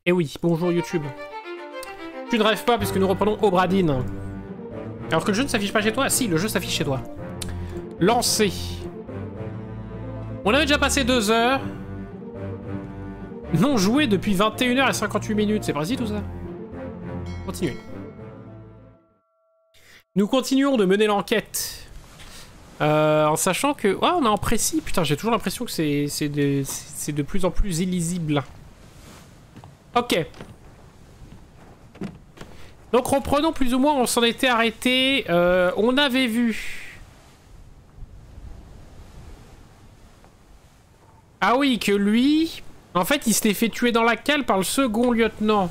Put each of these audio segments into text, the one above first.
Et oui, bonjour YouTube. Tu ne rêves pas puisque nous reprenons Obradine. Alors que le jeu ne s'affiche pas chez toi? Si, le jeu s'affiche chez toi. Lancé. On avait déjà passé 2 heures. Non joué depuis 21 h et 58 minutes. C'est précis tout ça? Continuez. Nous continuons de mener l'enquête. En sachant que... Oh, on est en précis. Putain, j'ai toujours l'impression que c'est de plus en plus illisible. Ok. Donc reprenons plus ou moins, on s'en était arrêté. On avait vu... Ah oui, que lui... En fait, il s'était fait tuer dans la cale par le second lieutenant.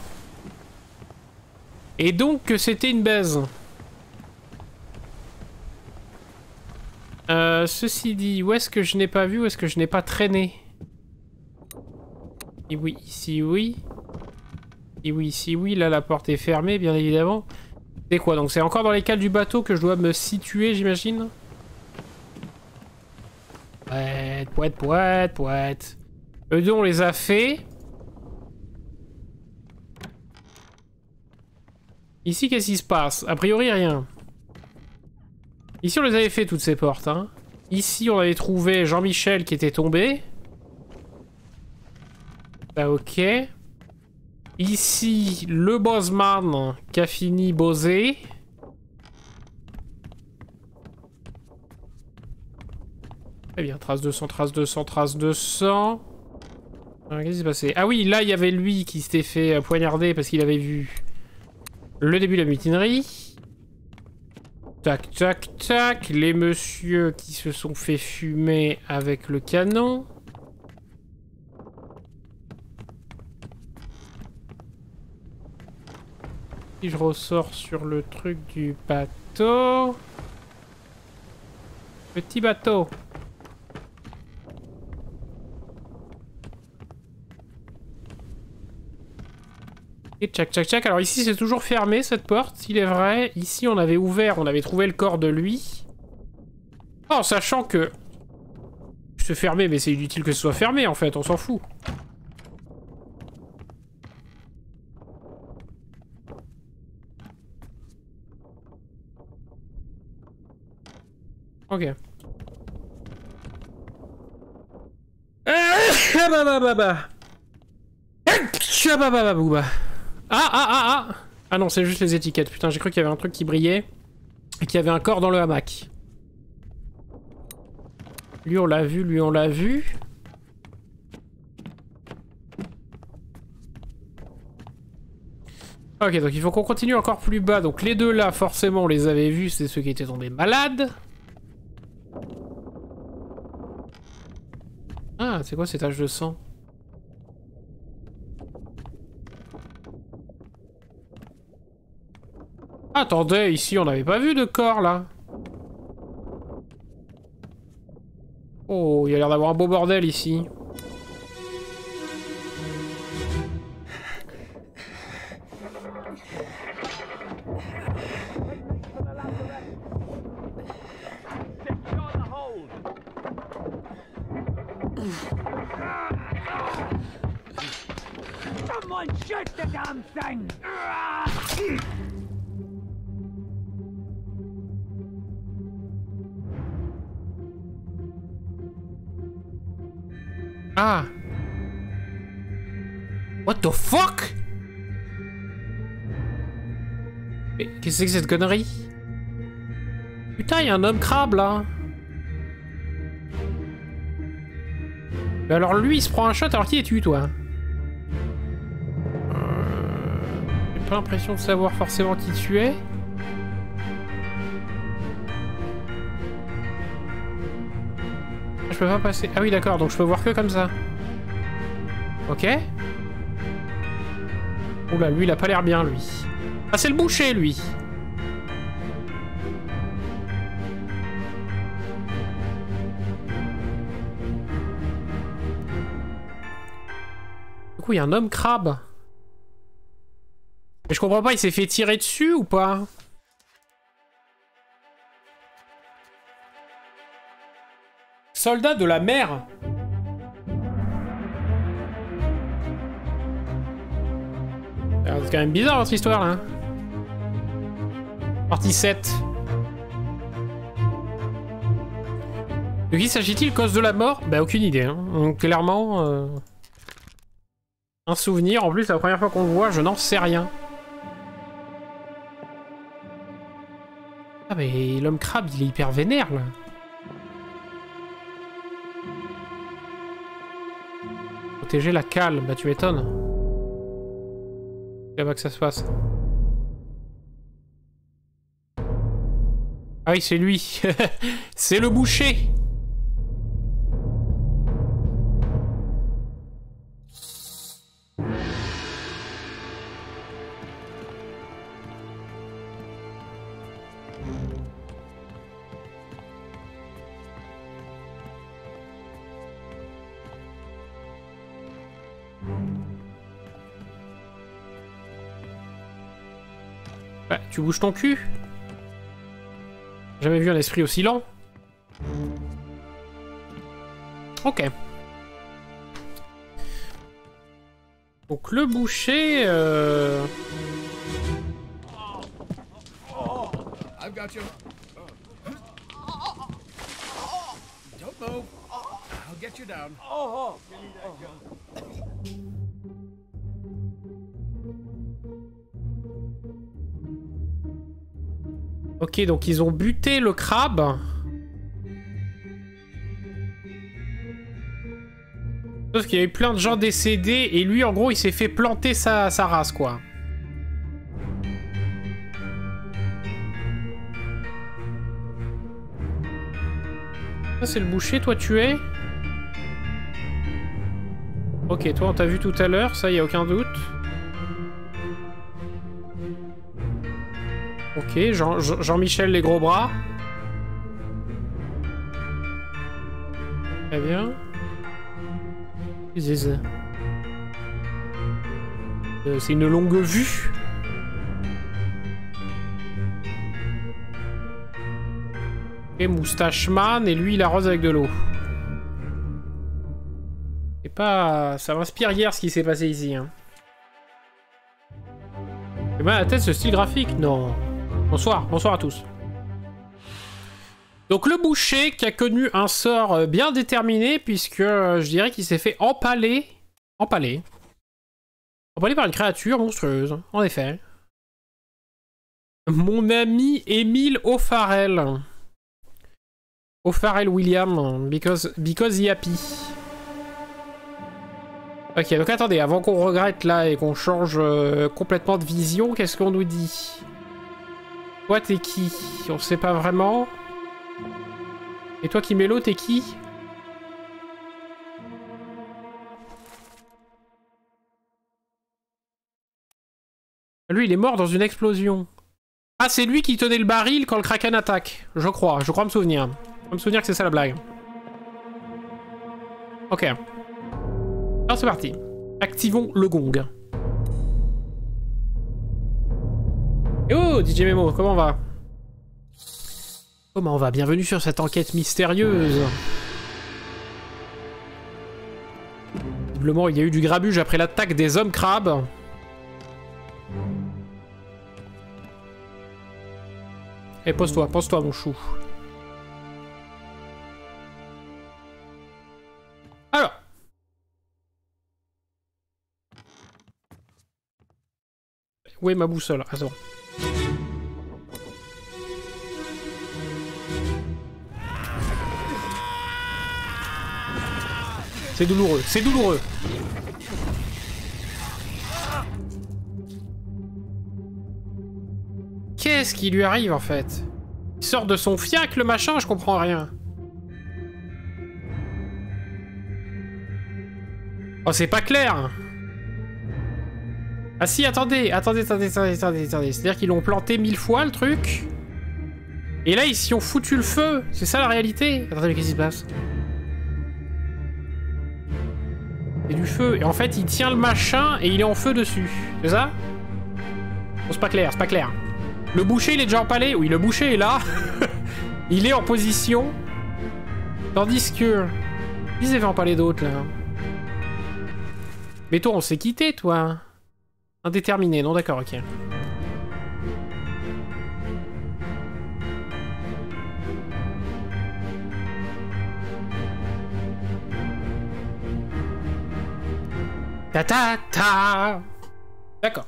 Et donc que c'était une baise. Ceci dit, où est-ce que je n'ai pas vu, où est-ce que je n'ai pas traîné? Et oui, ici oui. Et oui, ici oui, là la porte est fermée, bien évidemment. C'est quoi, donc c'est encore dans les cales du bateau que je dois me situer, j'imagine? Poète. Eux deux, on les a fait. Ici, qu'est-ce qui se passe? A priori, rien. Ici, on les avait fait, toutes ces portes. Hein. Ici, on avait trouvé Jean-Michel qui était tombé. Bah, ok. Ici, le bossman qui a fini bosé. Très bien, trace 200, trace 200, trace 200. Qu'est-ce qui s'est passé? Ah oui, là, il y avait lui qui s'était fait poignarder parce qu'il avait vu le début de la mutinerie. Tac, tac, tac. Les messieurs qui se sont fait fumer avec le canon. Si je ressors sur le truc du bateau... Petit bateau. Et tchac tchac tchac. Alors ici c'est toujours fermé cette porte, il est vrai. Ici on avait ouvert, on avait trouvé le corps de lui. En sachant que... C'est fermé mais c'est inutile que ce soit fermé en fait, on s'en fout. Ok. Ah non, c'est juste les étiquettes. Putain, j'ai cru qu'il y avait un truc qui brillait. Et qu'il y avait un corps dans le hamac. Lui, on l'a vu, lui, on l'a vu. Ok, donc il faut qu'on continue encore plus bas. Donc les deux là, forcément, on les avait vus. C'est ceux qui étaient tombés malades. Ah, c'est quoi ces taches de sang? Attendez, ici on n'avait pas vu de corps là. Oh, il y a l'air d'avoir un beau bordel ici. Someone shoot the damn thing! Ah! What the fuck? Mais qu'est-ce que c'est que cette connerie? Putain, il y a un homme crabe là! Mais alors lui, il se prend un shot, alors qui es-tu toi? J'ai pas l'impression de savoir forcément qui tu es. Je peux pas passer... Ah oui d'accord, donc je peux voir que comme ça. Ok. Oula, lui il a pas l'air bien lui. Ah c'est le boucher lui. Du coup il y a un homme crabe. Mais je comprends pas, il s'est fait tirer dessus ou pas? Soldat de la mer. C'est quand même bizarre votre histoire là. Partie 7. De qui s'agit-il? Cause de la mort? Bah aucune idée. Hein. Donc clairement... un souvenir. En plus, c'est la première fois qu'on le voit, je n'en sais rien. Ah mais l'homme crabe, il est hyper vénère là. Protéger la cale, bah tu m'étonnes. C'est là-bas que ça se passe. Ah oui, c'est lui. C'est le boucher. Bah, tu bouges ton cul. Jamais vu un esprit aussi lent. Ok. Donc le boucher... I've got you. Don't move. I'll get you down. Ok, donc ils ont buté le crabe. Sauf qu'il y a eu plein de gens décédés et lui, en gros, il s'est fait planter sa race, quoi. Ça, c'est le boucher, toi, tu es? Ok, toi, on t'a vu tout à l'heure, ça, y a aucun doute. Ok, Jean-Michel les gros bras. Très bien. C'est une longue vue. Et moustache man, et lui il arrose avec de l'eau. C'est pas... Ça m'inspire hier ce qui s'est passé ici. Hein. Et ben la tête ce style graphique, non. Bonsoir, bonsoir à tous. Donc le boucher qui a connu un sort bien déterminé puisque je dirais qu'il s'est fait empaler. Empaler par une créature monstrueuse, en effet. Mon ami Émile O'Farrell. O'Farrell William, because he happy. Ok, donc attendez, avant qu'on regrette là et qu'on change complètement de vision, qu'est-ce qu'on nous dit? Toi, t'es qui? On sait pas vraiment. Et toi qui mets l'eau, t'es qui? Lui, il est mort dans une explosion. Ah, c'est lui qui tenait le baril quand le Kraken attaque. Je crois me souvenir. Je me souvenir que c'est ça la blague. Ok. Alors c'est parti. Activons le gong. Et oh, DJ Memo, comment on va? Comment on va? Bienvenue sur cette enquête mystérieuse. Visiblement, il y a eu du grabuge après l'attaque des hommes crabes. Et pose-toi mon chou. Alors. Où est ma boussole? Attends. C'est douloureux, c'est douloureux. Qu'est-ce qui lui arrive en fait? Il sort de son fiac le machin, je comprends rien. Oh c'est pas clair. Ah si, attendez. C'est-à-dire qu'ils l'ont planté 1000 fois le truc. Et là ils s'y ont foutu le feu. C'est ça la réalité. Attendez, mais qu'est-ce qui se passe? C'est du feu. Et en fait il tient le machin et il est en feu dessus. C'est ça? Bon, c'est pas clair, c'est pas clair. Le boucher, il est déjà empalé? Oui, le boucher est là. Il est en position. Tandis que... Ils avaient empalé d'autres, là. Mais toi, on s'est quitté, toi. Indéterminé, non d'accord, ok. Ta ta ta. D'accord.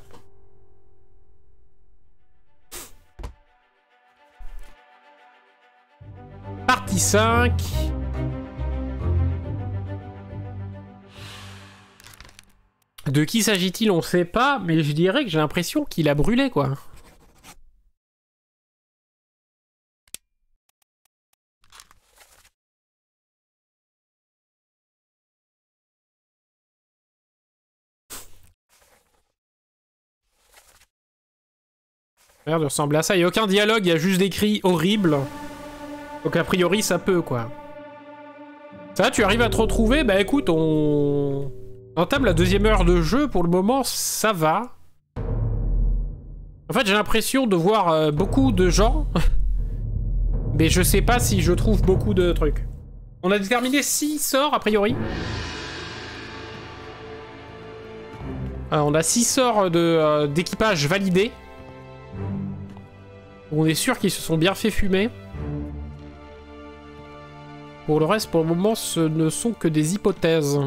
Partie 5. De qui s'agit-il, on sait pas, mais je dirais que j'ai l'impression qu'il a brûlé, quoi. Merde, de ressembler à ça. Il n'y a aucun dialogue, il y a juste des cris horribles. Donc a priori, ça peut, quoi. Ça, tu arrives à te retrouver? Bah écoute, on entame la 2e heure de jeu. Pour le moment, ça va. En fait, j'ai l'impression de voir beaucoup de gens. Mais je sais pas si je trouve beaucoup de trucs. On a déterminé 6 sorts, a priori. On a 6 sorts d'équipage validés. On est sûr qu'ils se sont bien fait fumer. Pour le reste, pour le moment, ce ne sont que des hypothèses.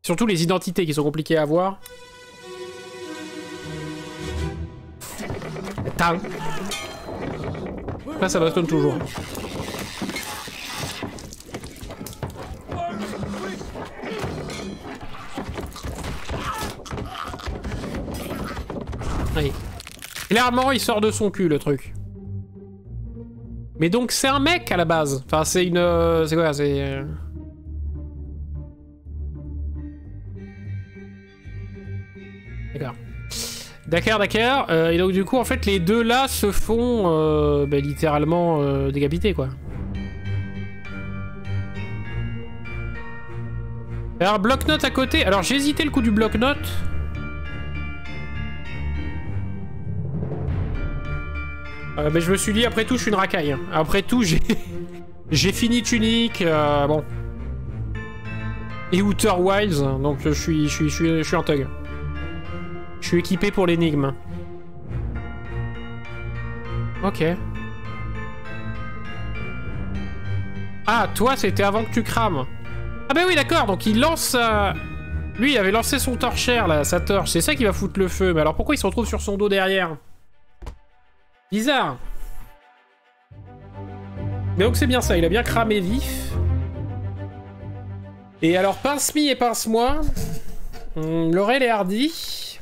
Surtout les identités qui sont compliquées à voir. Là, ça bastonne toujours. Oui. Clairement, il sort de son cul, le truc. Mais donc, c'est un mec, à la base. Enfin, c'est une... c'est quoi? C'est... D'accord. D'accord, d'accord. Et donc, du coup, en fait, les deux, là, se font... bah, littéralement décapités, quoi. Alors, bloc-notes à côté. Alors, j'ai hésité le coup du bloc-notes. Mais je me suis dit, après tout, je suis une racaille. Après tout, j'ai fini Tunic, bon. Et Outer Wilds, donc je suis un thug. Je suis équipé pour l'énigme. Ok. Ah, toi, c'était avant que tu crames. Ah bah oui, d'accord, donc il lance... Lui, il avait lancé son torchère, là, sa torche. C'est ça qui va foutre le feu. Mais alors pourquoi il se retrouve sur son dos derrière? Bizarre. Mais donc c'est bien ça, il a bien cramé vif. Et alors pince-mi et pince-moi. Laurel et Hardy.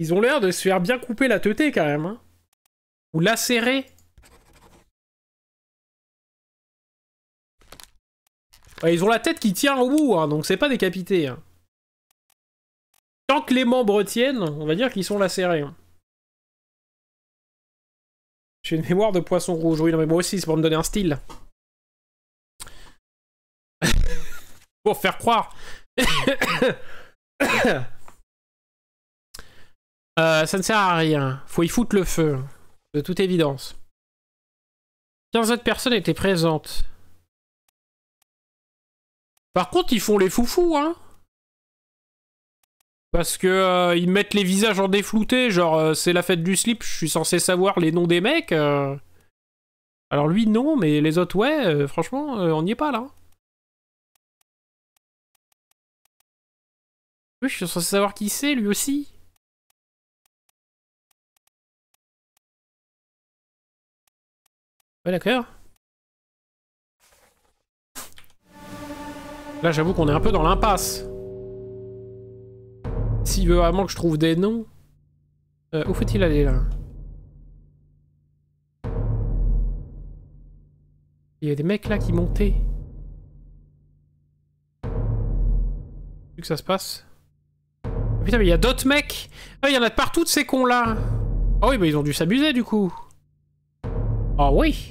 Ils ont l'air de se faire bien couper la teuté quand même. Hein. Ou lacérer. Ouais, ils ont la tête qui tient au bout, hein, donc c'est pas décapité. Hein. Tant que les membres tiennent, on va dire qu'ils sont lacérés. Hein. J'ai une mémoire de poisson rouge. Oui, non, mais moi aussi, c'est pour me donner un style. Pour faire croire. Ça ne sert à rien. Faut y foutre le feu. De toute évidence. 15 autres personnes étaient présentes. Par contre, ils font les foufous, hein. Parce que ils mettent les visages en déflouté, genre c'est la fête du slip, je suis censé savoir les noms des mecs. Alors lui non, mais les autres ouais, franchement, on n'y est pas là. Oui, je suis censé savoir qui c'est, lui aussi. Ouais, d'accord. Là, j'avoue qu'on est un peu dans l'impasse. S'il veut vraiment que je trouve des noms... où faut-il aller, là? Il y a des mecs, là, qui montaient. Vu que ça se passe. Oh, putain, mais il y a d'autres mecs! Ah, il y en a de partout, de ces cons-là! Ah oui, bah ils ont dû s'amuser, du coup. Ah oui!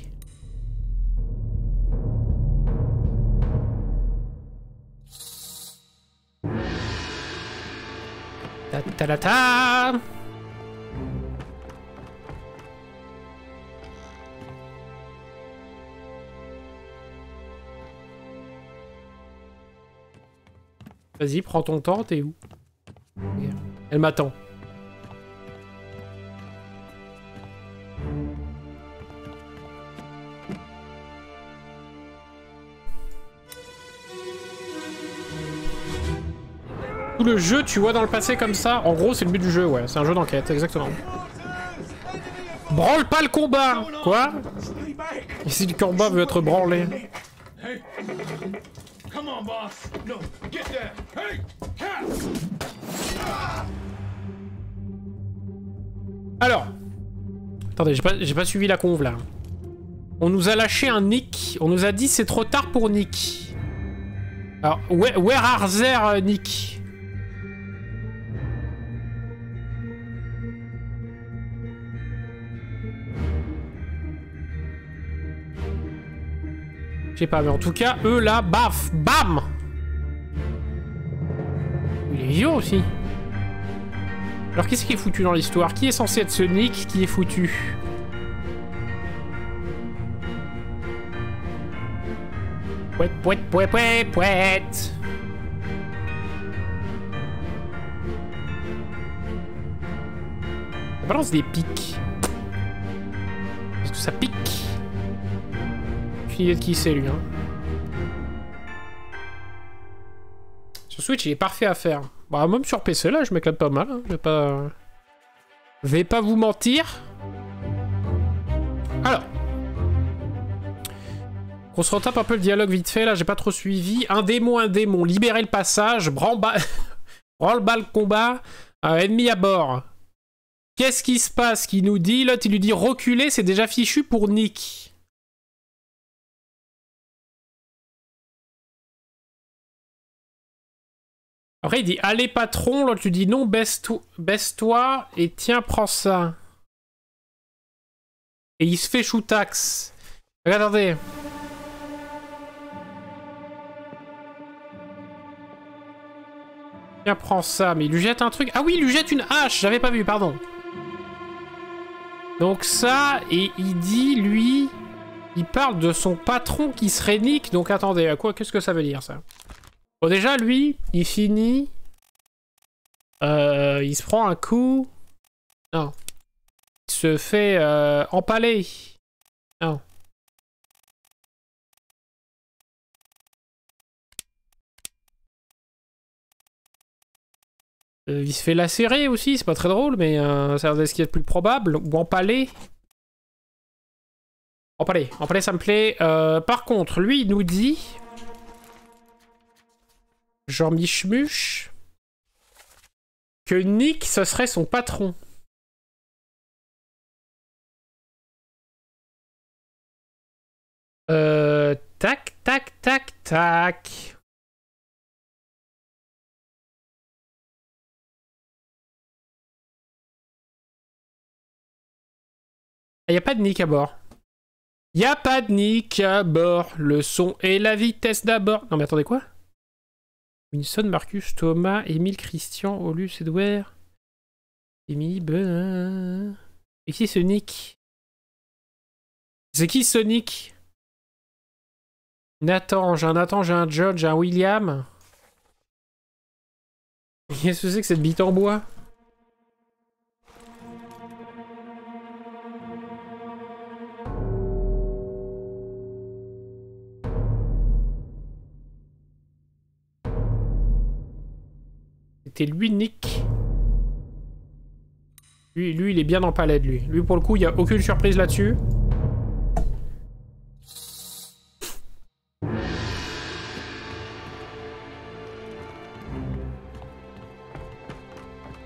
Ta ta ta ta. Vas-y, prends ton temps, t'es où? Elle m'attend. Tout le jeu, tu vois dans le passé comme ça. En gros, c'est le but du jeu, ouais. C'est un jeu d'enquête, exactement. Branle pas le combat! Quoi? Ici, le combat veut être branlé. Hey. Come on, boss. No, get there. Hey, Cass. Alors. Attendez, j'ai pas suivi la conve, là. On nous a lâché un Nick. On nous a dit c'est trop tard pour Nick. Alors, where are there, Nick? Je sais pas, mais en tout cas, eux là, baf, bam! Il est vieux aussi. Alors qu'est-ce qui est foutu dans l'histoire? Qui est censé être ce Nick qui est foutu? Pouet, pouet, pouet, pouet, pouet. Ça balance des pics. Est-ce que ça pique? Aucune idée de qui c'est lui, hein. Sur Switch, il est parfait à faire. Bah, même sur PC, là, je m'éclate pas mal. Hein. Je vais pas vous mentir. Alors. On se retape un peu le dialogue vite fait, là, j'ai pas trop suivi. Un démon, libérez le passage, branle-bas le combat, ennemi à bord. Qu'est-ce qui se passe? Qui nous dit? L'autre, il lui dit reculer, c'est déjà fichu pour Nick. Après, il dit allez patron, l'autre lui dit non, baisse-toi et tiens, prends ça. Et il se fait shoot-axe. Regardez. Tiens, prends ça. Mais il lui jette un truc. Ah oui, il lui jette une hache. J'avais pas vu, pardon. Donc ça, et il dit, lui... Il parle de son patron qui serait Nick. Donc attendez, à quoi? Qu'est-ce que ça veut dire, ça? Bon, déjà, lui, il finit... il se prend un coup... Non. Il se fait empaler. Non. Il se fait lacérer aussi, c'est pas très drôle, mais ça c'est ce qui est le plus probable. Ou empaler. Empaler, ça me plaît. Par contre, lui, il nous dit... Genre Michmuche... Que Nick, ce serait son patron. Tac, tac, tac, tac. Il n'y a pas de Nick à bord. Il n'y a pas de Nick à bord. Le son et la vitesse d'abord. Non mais attendez, quoi? Winston, Marcus, Thomas, Émile, Christian, Olus, Edouard, Émilie, Ben... Et qui ce Nick? C'est qui ce Nick? Nathan, j'ai un John, j'ai un William. Qu'est-ce que c'est que cette bite en bois? C'était lui, Nick. Lui, il est bien en palette, lui. Lui, pour le coup, il n'y a aucune surprise là-dessus.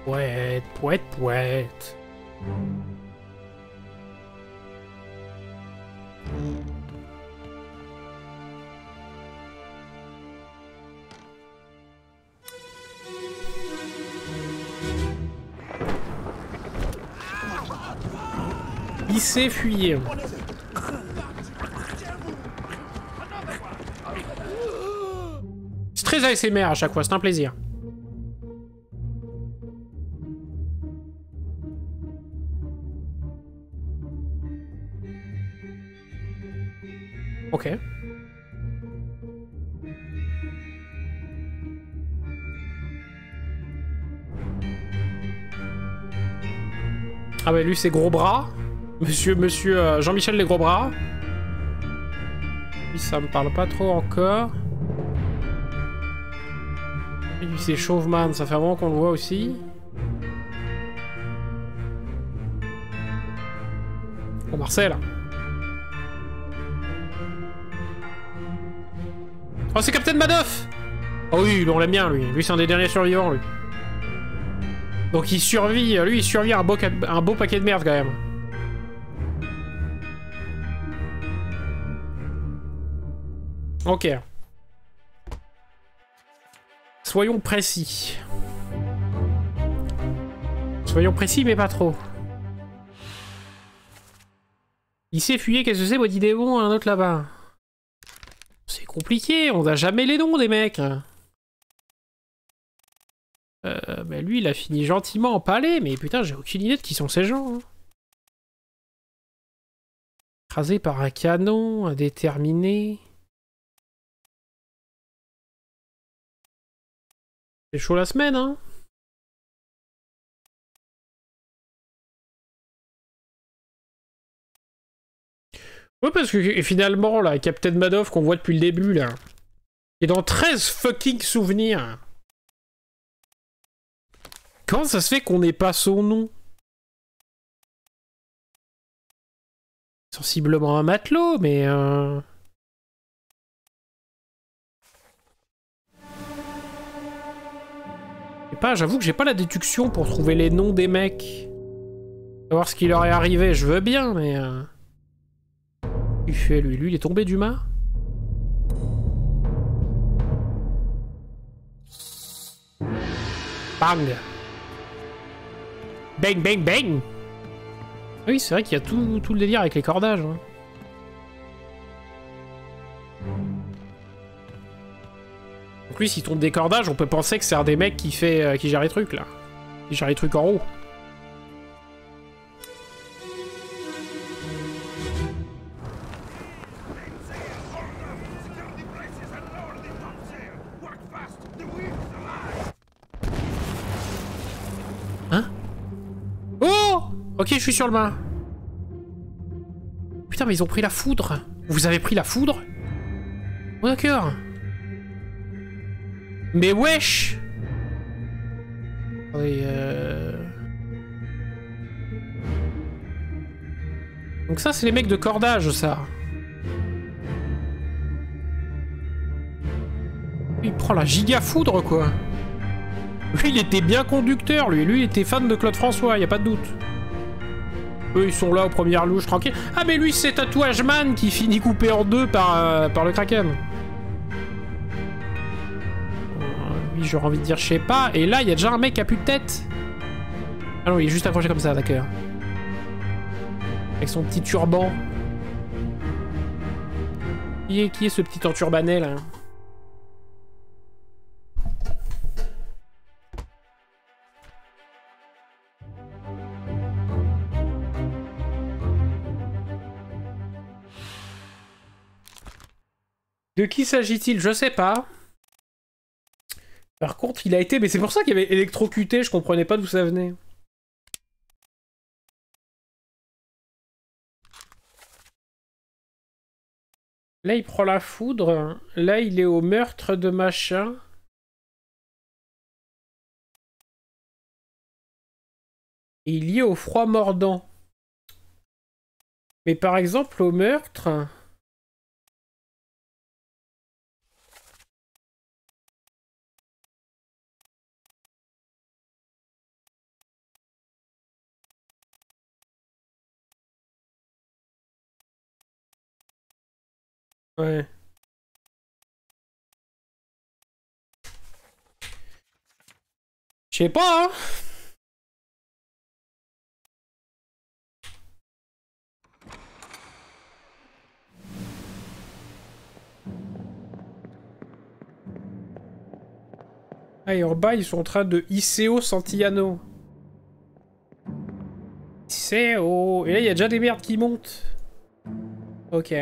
Pouette, pouette, pouette. Il s'est fuyé. C'est très ASMR à chaque fois, c'est un plaisir. Ok. Ah bah lui c'est gros bras. Monsieur Jean-Michel les gros bras. Lui ça me parle pas trop encore. Et lui c'est Chauveman, ça fait un moment qu'on le voit aussi. Oh Marcel. Oh c'est Captain Madoff. Oh oui, on l'aime bien lui. Lui c'est un des derniers survivants lui. Donc il survit, lui il survit à un beau paquet de merde quand même. Ok. Soyons précis. Soyons précis mais pas trop. Il s'est fuyé, qu'est-ce que c'est, Body Démon, un autre là-bas? C'est compliqué, on n'a jamais les noms des mecs. Bah lui, il a fini gentiment empalé, mais putain, j'ai aucune idée de qui sont ces gens. Hein. Écrasé par un canon, indéterminé. C'est chaud la semaine, hein. Ouais, parce que finalement, là, Captain Madoff qu'on voit depuis le début, là, il est dans 13 fucking souvenirs. Comment ça se fait qu'on n'ait pas son nom? Sensiblement un matelot, mais... Je sais pas, j'avoue que j'ai pas la déduction pour trouver les noms des mecs. Savoir ce qui leur est arrivé, je veux bien, mais... Il fait lui, il est tombé du mât. Bang. Bang, bang, bang. Oui, c'est vrai qu'il y a tout le délire avec les cordages. Hein. Donc lui, s'il tombe des cordages, on peut penser que c'est un des mecs qui gère les trucs, là. Qui gère les trucs en haut. Ok, je suis sur le mât. Putain, mais ils ont pris la foudre. Vous avez pris la foudre? Oh, d'accord. Mais wesh! Attendez, Donc ça, c'est les mecs de cordage, ça. Il prend la giga foudre, quoi. Lui, il était bien conducteur, lui. Lui, il était fan de Claude François, y a pas de doute. Eux, ils sont là aux premières louches, tranquille. Ah, mais lui, c'est Tatouage Man qui finit coupé en deux par le Kraken. Lui, j'aurais envie de dire, je sais pas. Et là, il y a déjà un mec qui a plus de tête. Ah non, il est juste accroché comme ça, d'accord. Avec son petit turban. Qui est ce petit enturbanet, là? De qui s'agit-il? Je sais pas. Par contre, il a été... Mais c'est pour ça qu'il avait électrocuté, je comprenais pas d'où ça venait. Là, il prend la foudre. Là, il est au meurtre de machin. Et il y est au froid mordant. Mais par exemple, au meurtre... Ouais. Je sais pas, hein. Ah, et en bas, ils sont en train de Iseo Santillano. Iseo. Et là, il y a déjà des merdes qui montent. Ok.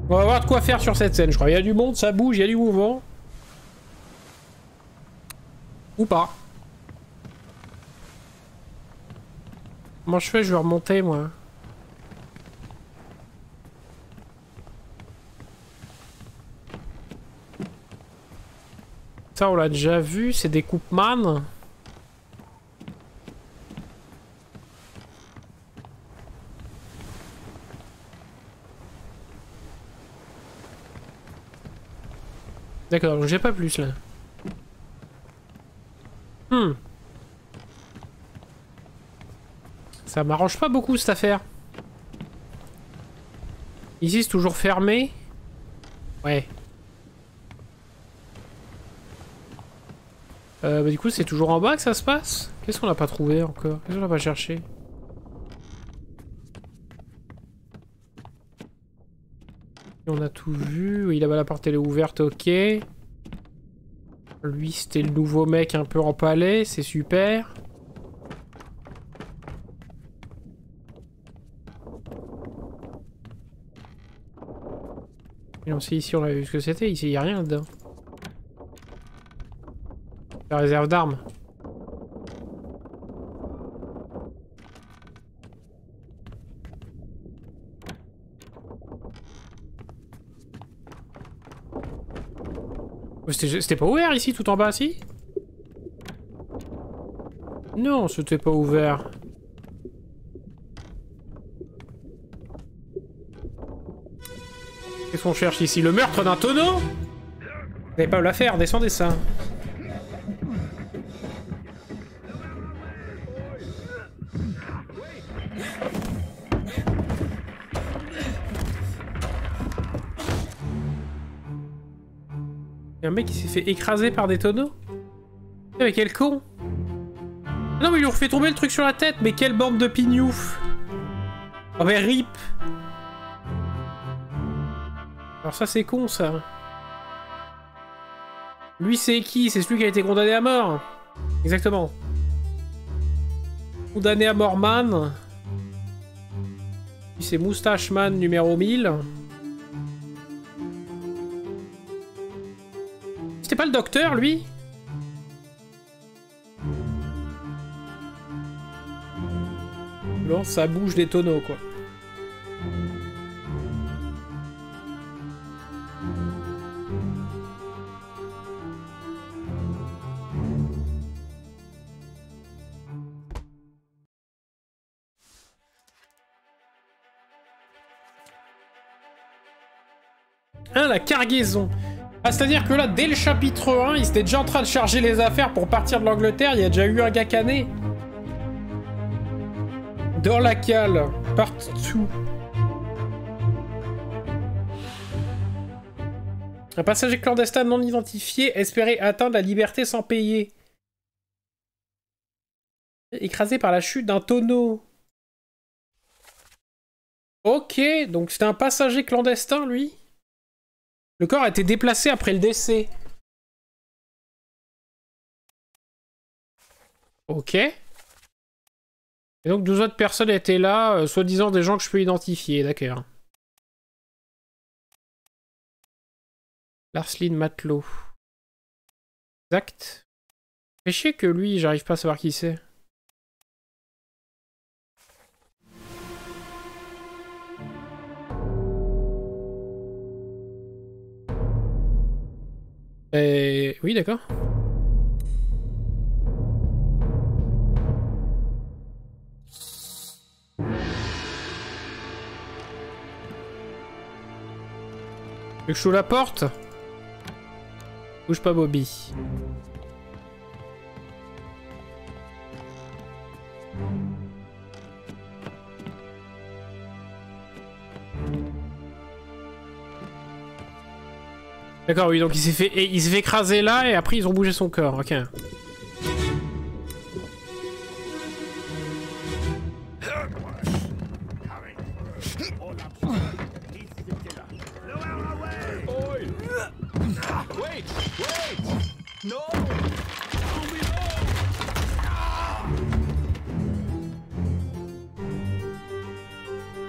On va voir de quoi faire sur cette scène, je crois. Il y a du monde, ça bouge, il y a du mouvement. Ou pas. Comment je fais? Je vais remonter, moi. Ça, on l'a déjà vu, c'est des coupes-man. D'accord, donc j'ai pas plus là. Ça m'arrange pas beaucoup cette affaire. Ici c'est toujours fermé. Ouais. Bah, du coup c'est toujours en bas que ça se passe. Qu'est-ce qu'on n'a pas trouvé encore? Qu'est-ce qu'on n'a pas cherché? On a tout vu. Oui, là-bas la porte elle est ouverte, ok. Lui c'était le nouveau mec un peu empalé, c'est super. Et non, si ici on a vu ce que c'était, ici il n'y a rien dedans. La réserve d'armes. C'était pas ouvert ici, tout en bas, si? Non, c'était pas ouvert. Qu'est-ce qu'on cherche ici? Le meurtre d'un tonneau? Vous n'allez pas me la faire, descendez ça. Il y a un mec qui s'est fait écraser par des tonneaux? Mais quel con! Non mais ils lui ont fait tomber le truc sur la tête, mais quelle bande de pignouf! Oh mais rip! Alors ça c'est con ça. Lui c'est qui? C'est celui qui a été condamné à mort. Exactement. Condamné à mort man. Lui c'est Moustache Man numéro 1000. C'était pas le docteur lui? Non, ça bouge des tonneaux quoi. Hein, la cargaison. Ah, c'est-à-dire que là, dès le chapitre 1, ils étaient déjà en train de charger les affaires pour partir de l'Angleterre. Il y a déjà eu un gars cané. Dans la cale. Partout. Un passager clandestin non identifié espérait atteindre la liberté sans payer. Écrasé par la chute d'un tonneau. Ok, donc c'était un passager clandestin, lui. Le corps a été déplacé après le décès. Ok. Et donc 12 autres personnes étaient là, soi-disant des gens que je peux identifier, d'accord. Larslyn Matelot. Exact. Fait chier que lui, j'arrive pas à savoir qui c'est. Oui, d'accord. Tu veux que je ouvre la porte? Bouge pas, Bobby. D'accord, oui, donc il s'est fait écraser là et après ils ont bougé son corps, ok.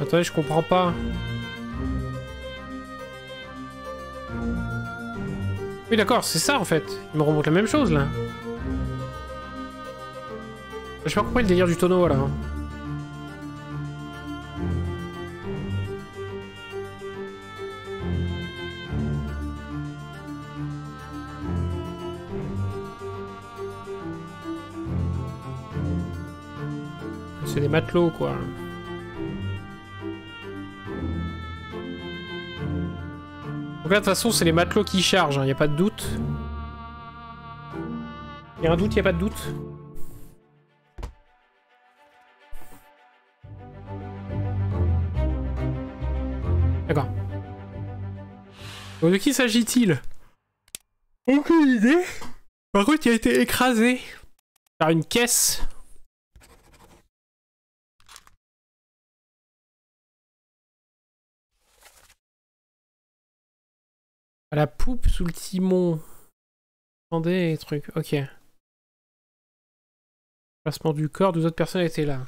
Attendez, je comprends pas. Oui d'accord, c'est ça en fait. Il me remonte la même chose là. J'ai pas compris le délire du tonneau là. C'est des matelots, quoi. Donc là, de toute façon, c'est les matelots qui chargent, hein, y a pas de doute. Y a un doute, y a pas de doute. D'accord. Donc de qui s'agit-il? Aucune idée. Par contre, il a été écrasé par une caisse. À la poupe sous le timon. Attendez les trucs. Ok. Placement du corps, 12 autres personnes étaient là.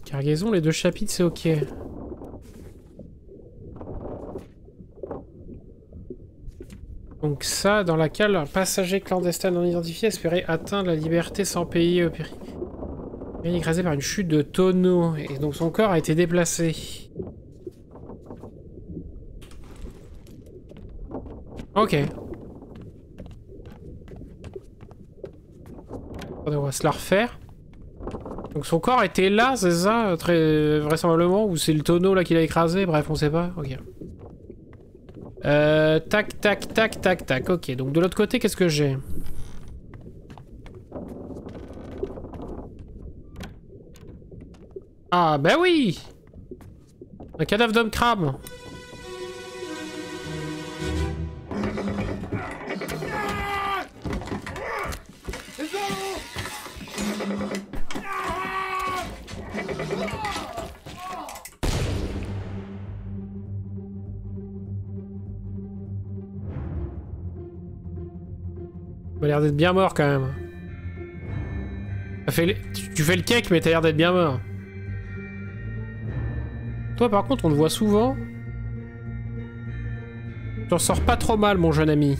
Cargaison, les 2 chapitres, c'est ok. Donc ça, dans la cale, un passager clandestin non identifié espérait atteindre la liberté sans payer au péril. Il est écrasé par une chute de tonneau, et donc son corps a été déplacé. Ok. On va se la refaire. Donc son corps était là, c'est ça, très vraisemblablement, ou c'est le tonneau là qui l'a écrasé, bref, on sait pas. Ok. Tac, tac, tac, tac, tac. Ok, donc de l'autre côté, qu'est-ce que j'ai? Ah, bah oui! Un cadavre d'homme crabe. Il a l'air d'être bien mort quand même. Tu fais le cake, mais t'as l'air d'être bien mort. Toi par contre, on te voit souvent. Tu en sors pas trop mal, mon jeune ami.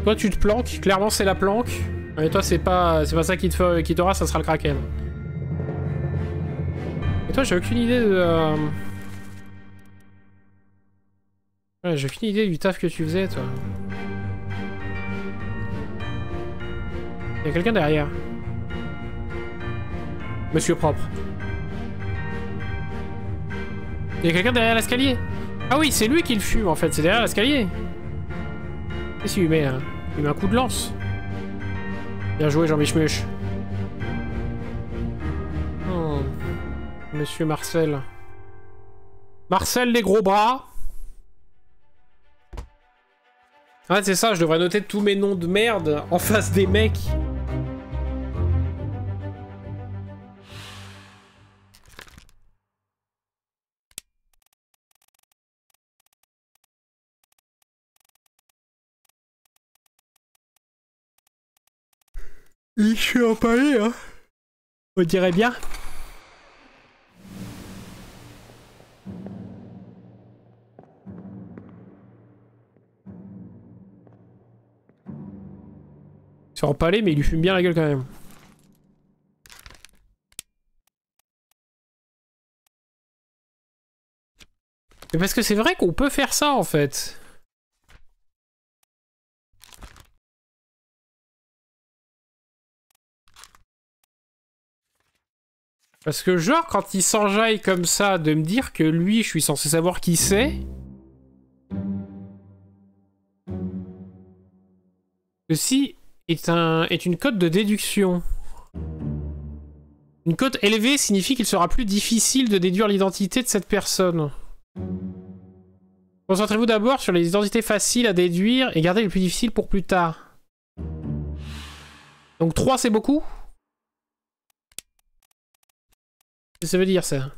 Toi tu te planques, clairement c'est la planque. Mais toi c'est pas ça qui t'aura, ça sera le kraken. Et toi j'ai aucune idée de... Ouais, j'ai aucune idée du taf que tu faisais, toi. Il y a quelqu'un derrière. Monsieur propre. Il y a quelqu'un derrière l'escalier. Ah oui, c'est lui qui le fume en fait, c'est derrière l'escalier. Qu'est-ce qu'il lui met là? Il met un coup de lance. Bien joué, Jean-Michmuche. Oh. Monsieur Marcel. Marcel les gros bras. Ah c'est ça, je devrais noter tous mes noms de merde en face des mecs. Je suis empalé, hein. On dirait bien. Il s'est empalé, mais il lui fume bien la gueule quand même. Mais parce que c'est vrai qu'on peut faire ça en fait. Parce que genre, quand il s'enjaille comme ça de me dire que lui, je suis censé savoir qui c'est... Ceci est une cote de déduction. Une cote élevée signifie qu'il sera plus difficile de déduire l'identité de cette personne. Concentrez-vous d'abord sur les identités faciles à déduire et gardez les plus difficiles pour plus tard. Donc 3 c'est beaucoup ? Qu'est-ce que ça veut dire ça ?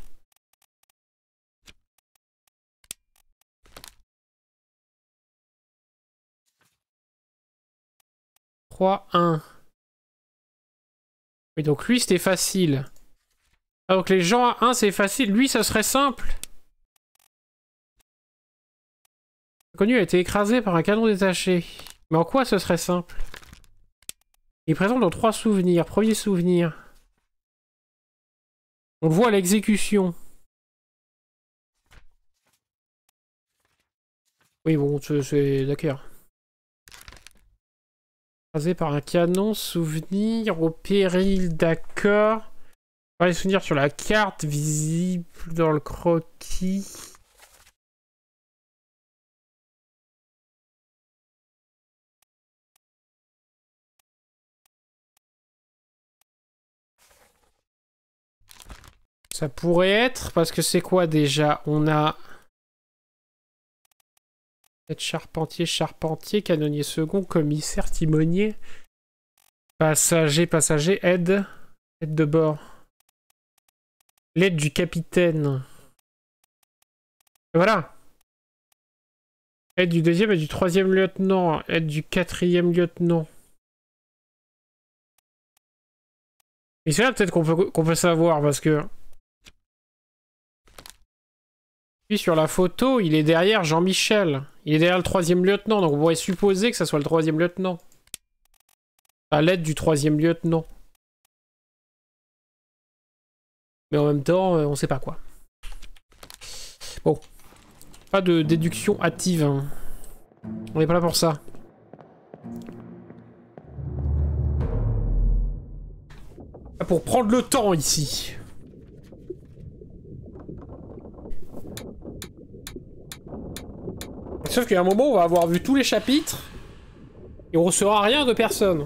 3, 1. Oui, donc lui c'était facile. Ah, donc les gens à 1 c'est facile. Lui ça serait simple. L'inconnu a été écrasé par un canon détaché. Mais en quoi ce serait simple ? Il est présent dans 3 souvenirs. Premier souvenir. On le voit à l'exécution. Oui, bon, c'est d'accord. Écrasé par un canon, souvenir au péril, d'accord. Les souvenirs sur la carte, visible dans le croquis. Ça pourrait être, parce que c'est quoi déjà? On a... charpentier, charpentier, canonnier second, commissaire, timonier, passager, passager, aide, aide de bord. L'aide du capitaine. Et voilà. Aide du 2e et du 3e lieutenant, aide du 4e lieutenant. Et c'est là peut-être qu'on peut savoir, parce que... Puis sur la photo, il est derrière Jean-Michel. Il est derrière le 3e lieutenant, donc on pourrait supposer que ça soit le 3e lieutenant. À l'aide du 3e lieutenant. Mais en même temps, on sait pas quoi. Bon. Pas de déduction hâtive. Hein. On n'est pas là pour ça. Là pour prendre le temps ici. Sauf qu'à un moment, on va avoir vu tous les chapitres et on recevra rien de personne.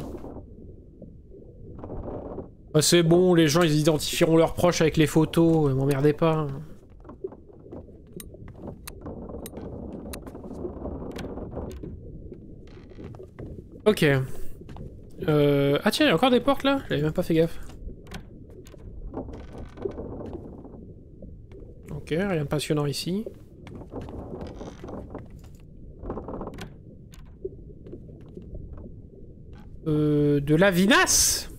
Bah, c'est bon, les gens ils identifieront leurs proches avec les photos, m'emmerdez pas. Ok. Ah tiens, il y a encore des portes là? J'avais même pas fait gaffe. Ok, rien de passionnant ici. De la vinasse.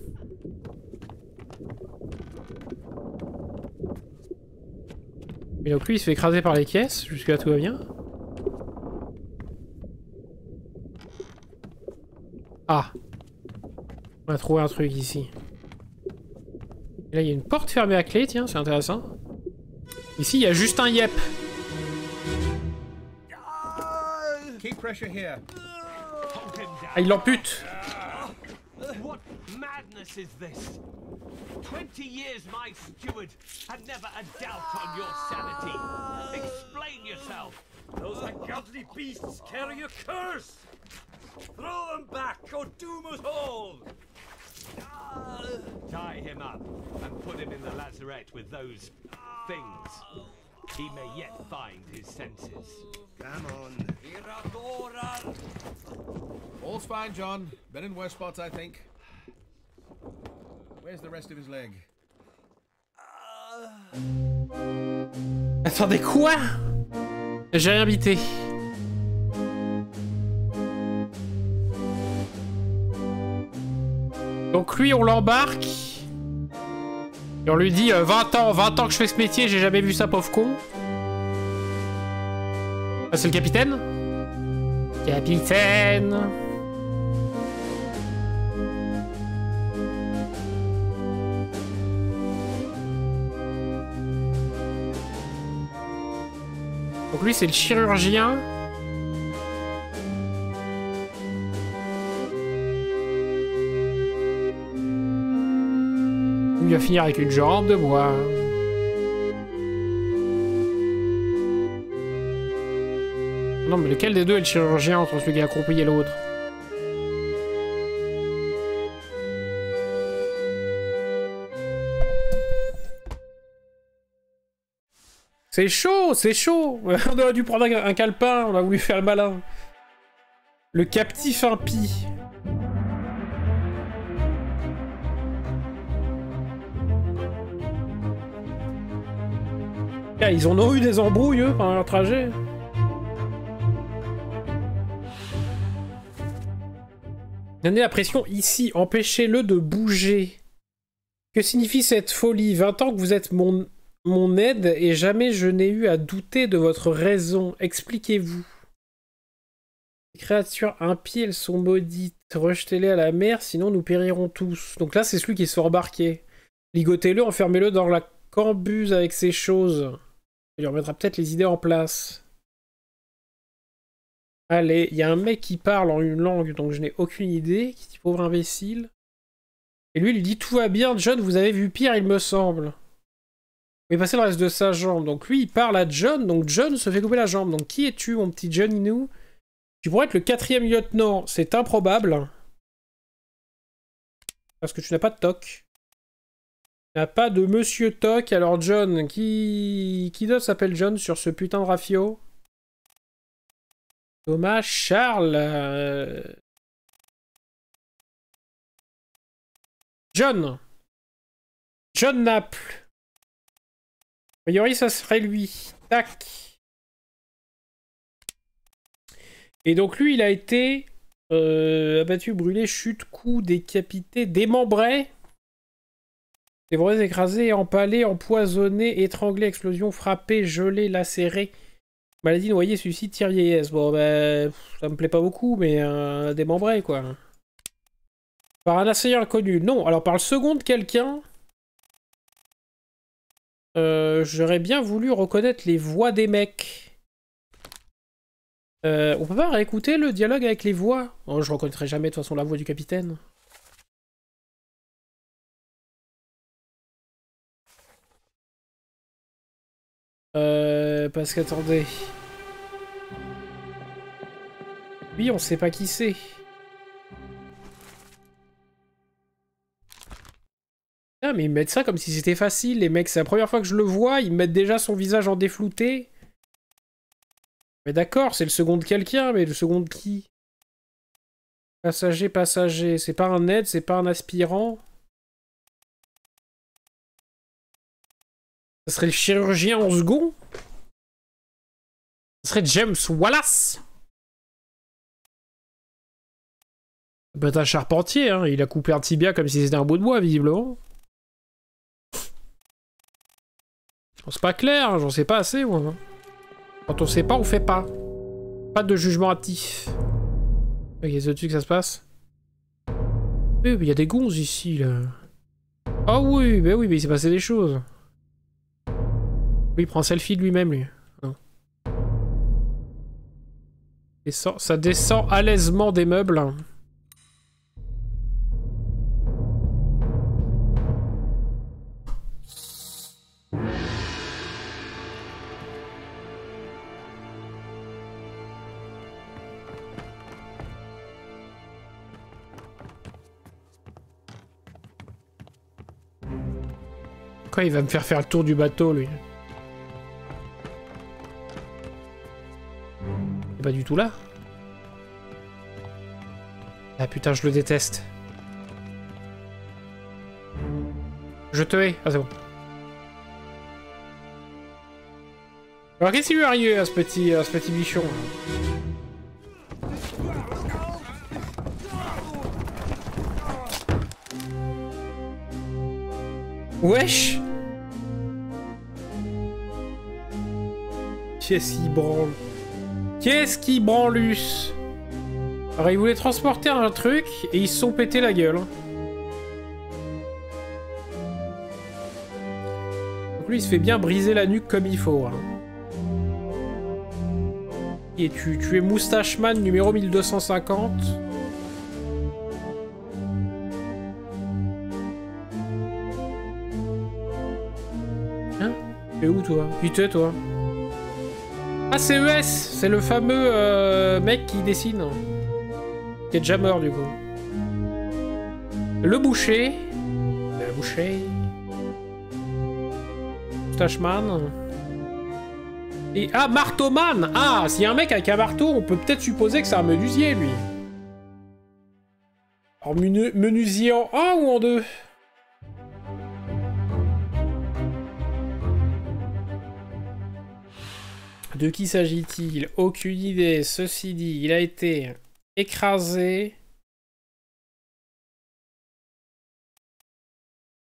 Et donc lui il se fait écraser par les caisses, jusque là tout va bien. Ah. On a trouvé un truc ici. Et là il y a une porte fermée à clé, tiens, c'est intéressant. Ici il y a juste un yep. Ah il l'ampute. What madness is this? 20 years my steward had never a doubt on your sanity. Explain yourself. Those ungodly beasts carry a curse! Throw them back or doom us all! Tie him up and put him in the lazarette with those things. He may yet find his senses. Come on. All's fine, John. Been in worse spots, I think. Where's the rest of his leg? Attendez, quoi? J'ai rien bité. Donc lui, on l'embarque. Et on lui dit 20 ans que je fais ce métier, j'ai jamais vu ça, pauvre con. Ah, c'est le capitaine? Capitaine. Donc lui, c'est le chirurgien. Il va finir avec une jambe de bois. Non, mais lequel des deux est le chirurgien entre celui qui a accroupi et l'autre? C'est chaud, c'est chaud. On aurait dû prendre un calepin, on a voulu faire le malin. Le captif impie. Ils en ont eu des embrouilles, eux, pendant leur trajet. Donnez la pression ici, empêchez-le de bouger. Que signifie cette folie? 20 ans que vous êtes mon aide et jamais je n'ai eu à douter de votre raison. Expliquez-vous. Les créatures impies, elles sont maudites. Rejetez-les à la mer, sinon nous périrons tous. Donc là, c'est celui qui se fait embarquer. Ligotez-le, enfermez-le dans la cambuse avec ces choses. Il lui remettra peut-être les idées en place. Allez, il y a un mec qui parle en une langue dont je n'ai aucune idée, qui dit pauvre imbécile. Et lui, il lui dit tout va bien, John, vous avez vu pire, il me semble. Il est passé le reste de sa jambe. Donc lui, il parle à John, donc John se fait couper la jambe. Donc qui es-tu, mon petit John Inou? Tu pourrais être le 4e lieutenant, c'est improbable. Parce que tu n'as pas de toc. Tu n'as pas de Monsieur Toc, alors John, qui d'autre s'appelle John sur ce putain de rafio? Thomas, Charles... John. John Naples. A priori, ça serait lui. Tac. Et donc lui, il a été abattu, brûlé, chute, coup, décapité, démembré. Dévoré, écrasé, empalé, empoisonné, étranglé, explosion, frappé, gelé, lacéré. Maladie, noyé, suicide, tir, vieillesse. Bon, ben, ça me plaît pas beaucoup, mais démembré, quoi. Par un assaillant inconnu. Non, alors par le second de quelqu'un... j'aurais bien voulu reconnaître les voix des mecs. On peut pas réécouter le dialogue avec les voix? Oh, je reconnaîtrai jamais de toute façon la voix du capitaine. Parce qu'attendez. Oui, on sait pas qui c'est. Ah, mais ils mettent ça comme si c'était facile, les mecs. C'est la première fois que je le vois, ils mettent déjà son visage en déflouté. Mais d'accord, c'est le second de quelqu'un, mais le second de qui? Passager, passager. C'est pas un aide, c'est pas un aspirant. Ça serait le chirurgien en second? Ça serait James Wallace? Ça peut être un charpentier, hein. Il a coupé un tibia comme si c'était un bout de bois, visiblement. C'est pas clair, j'en sais pas assez, moi. Quand on sait pas, on fait pas. Pas de jugement hâtif. Ok, c'est au-dessus que ça se passe. Oui, mais il y a des gonzes ici, là. Ah oui, mais il s'est passé des choses. Oui, il prend un selfie de lui-même, lui. Non. Ça descend à l'aisement des meubles. Quoi, il va me faire le tour du bateau, lui? Il est pas du tout là. Ah putain, je le déteste. Je te hais. Ah, c'est bon. Alors, qu'est-ce qui lui est arrivé à ce petit bichon? Wesh! Qu'est-ce qui branle? Qu'est-ce qui branlus? Alors ils voulaient transporter un truc et ils se sont pété la gueule. Donc lui il se fait bien briser la nuque comme il faut. Hein. Et tu es Moustacheman numéro 1250. Hein? T'es où toi? Qui t'es toi? Ah c'est ES! C'est le fameux mec qui dessine. Qui est déjà mort du coup. Le boucher. Le boucher. Moustacheman. Et ah, marteauman! Ah, s'il y a un mec avec un marteau, on peut peut-être supposer que c'est un menuisier, lui. Alors, menuisier en 1 ou en 2? De qui s'agit-il? Aucune idée. Ceci dit, il a été écrasé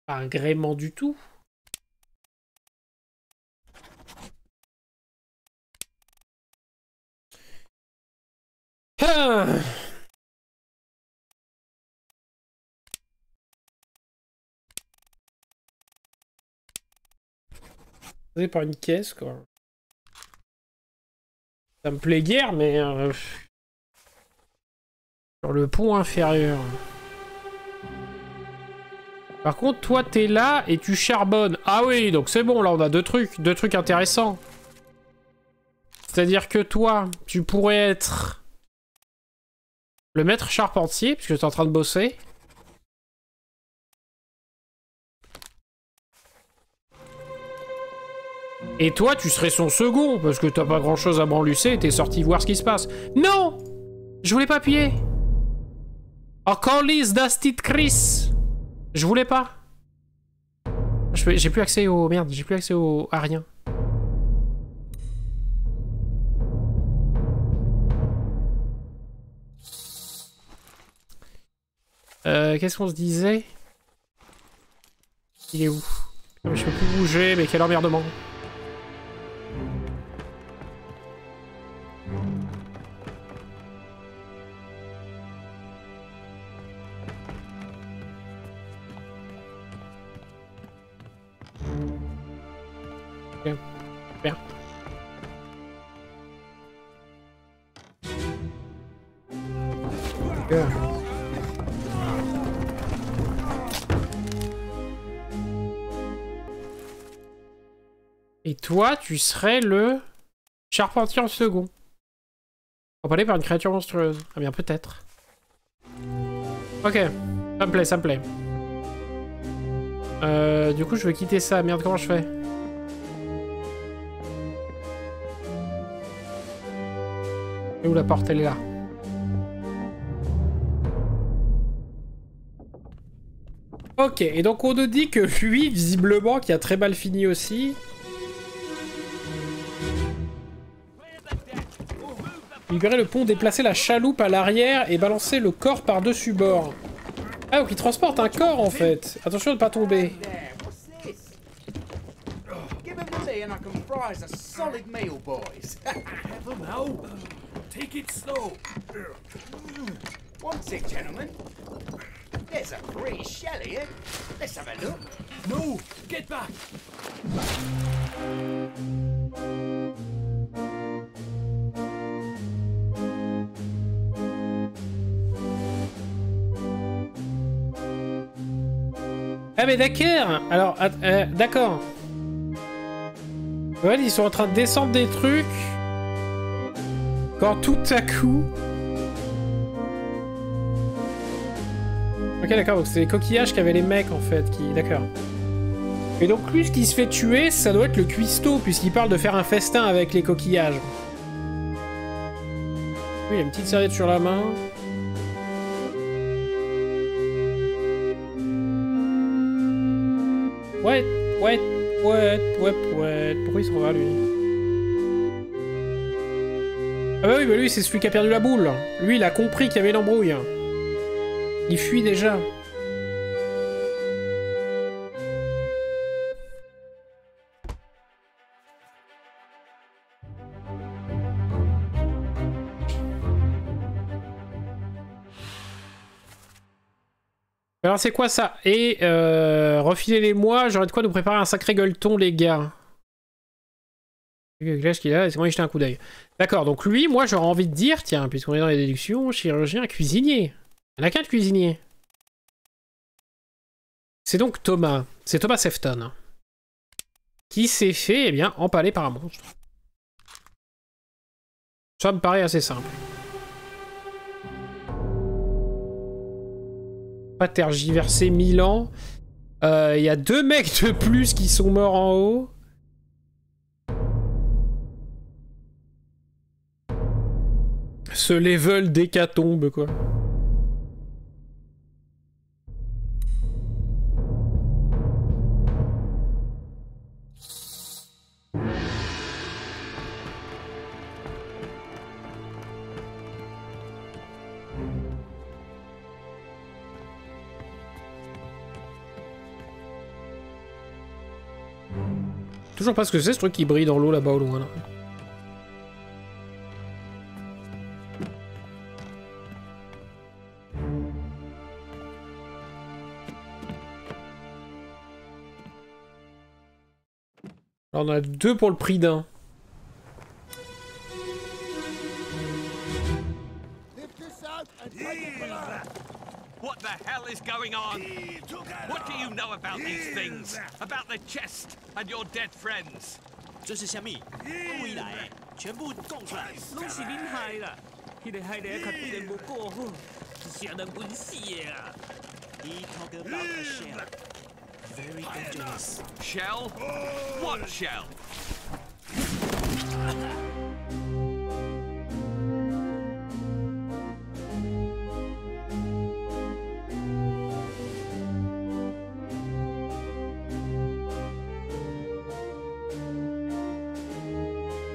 par un gréement du tout. Ah, Posé par une caisse, quoi. Ça me plaît guère, mais... sur le pont inférieur. Par contre, toi, t'es là et tu charbonnes. Ah oui, donc c'est bon, là, on a deux trucs intéressants. C'est-à-dire que toi, tu pourrais être le maître charpentier, puisque t'es en train de bosser. Et toi, tu serais son second, parce que t'as pas grand-chose à branlusser et t'es sorti voir ce qui se passe. Non! Je voulais pas appuyer. Encore Dastit Chris. Je voulais pas. J'ai plus accès au... Merde, j'ai plus accès au... à rien. Qu'est-ce qu'on se disait? Il est où? Je peux plus bouger, mais quel emmerdement. Bien. Bien. Bien. Et toi, tu serais le charpentier en second. Empalé par une créature monstrueuse. Ah bien, peut-être. Ok, ça me plaît, ça me plaît. Du coup, je veux quitter ça. Merde, comment je fais? Et où la porte? Elle est là. Ok, et donc on nous dit que lui, visiblement, qui a très mal fini aussi... Libérer le pont, déplacer la chaloupe à l'arrière et balancer le corps par-dessus bord. Ah, donc il transporte un corps en fait. Attention de ne pas tomber. Take it slow. What's it, gentlemen? There's a pretty shell here. Let's have a look. No, get back. Ah mais d'accord. Alors, d'accord. Ouais, ils sont en train de descendre des trucs. Quand tout à coup... Ok, d'accord, donc c'est les coquillages qu'avaient les mecs, en fait, qui... D'accord. Et donc lui, ce qui se fait tuer, ça doit être le cuistot, puisqu'il parle de faire un festin avec les coquillages. Oui, il y a une petite serviette sur la main. Ouais. Pourquoi il s'en va, lui? Ah bah oui, bah lui, c'est celui qui a perdu la boule. Lui, il a compris qu'il y avait une embrouille. Il fuit déjà. Alors c'est quoi ça? Et refilez-les-moi, j'aurais de quoi nous préparer un sacré gueuleton, les gars. Le glace qu'il a, laissez-moi y jeter un coup d'œil. D'accord, donc lui, moi j'aurais envie de dire, tiens, puisqu'on est dans les déductions, chirurgien, cuisinier. Il n'y en a qu'un de cuisinier. C'est donc Thomas. C'est Thomas Sefton. Qui s'est fait, eh bien, empaler par un monstre. Ça me paraît assez simple. Pas tergiverser 1000 ans. Il y a 2 mecs de plus qui sont morts en haut. Ce level d'hécatombe, quoi. Toujours pas ce que c'est, ce truc qui brille dans l'eau là-bas au loin. Là. Alors, on en a 2 pour le prix d'un. What the hell is going on? What do you know about these things? About the chest and your dead friends? 这是虾米？不回来，全部供出来。拢是恁害啦！迄个害得较对人无过好，是谁人滚死的啊 He talk about a shell. Very dangerous. Shell? What shell?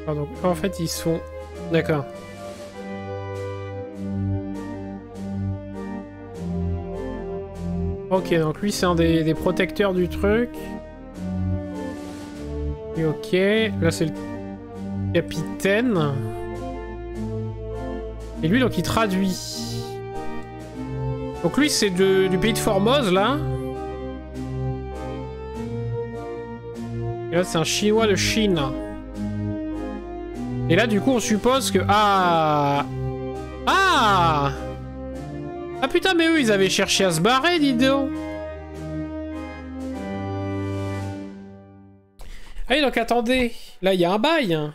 啊, donc, en fait, ils sont... D'accord. Ok, donc lui, c'est un des protecteurs du truc. Et ok, là, c'est le capitaine. Et lui, donc, il traduit. Donc lui, c'est du pays de Formose, là. Et là, c'est un Chinois de Chine. Et là, du coup, on suppose que... Ah! Ah! Ah putain, mais eux, ils avaient cherché à se barrer, dis donc! Ah oui, donc attendez. Là, il y a un bail. Hein.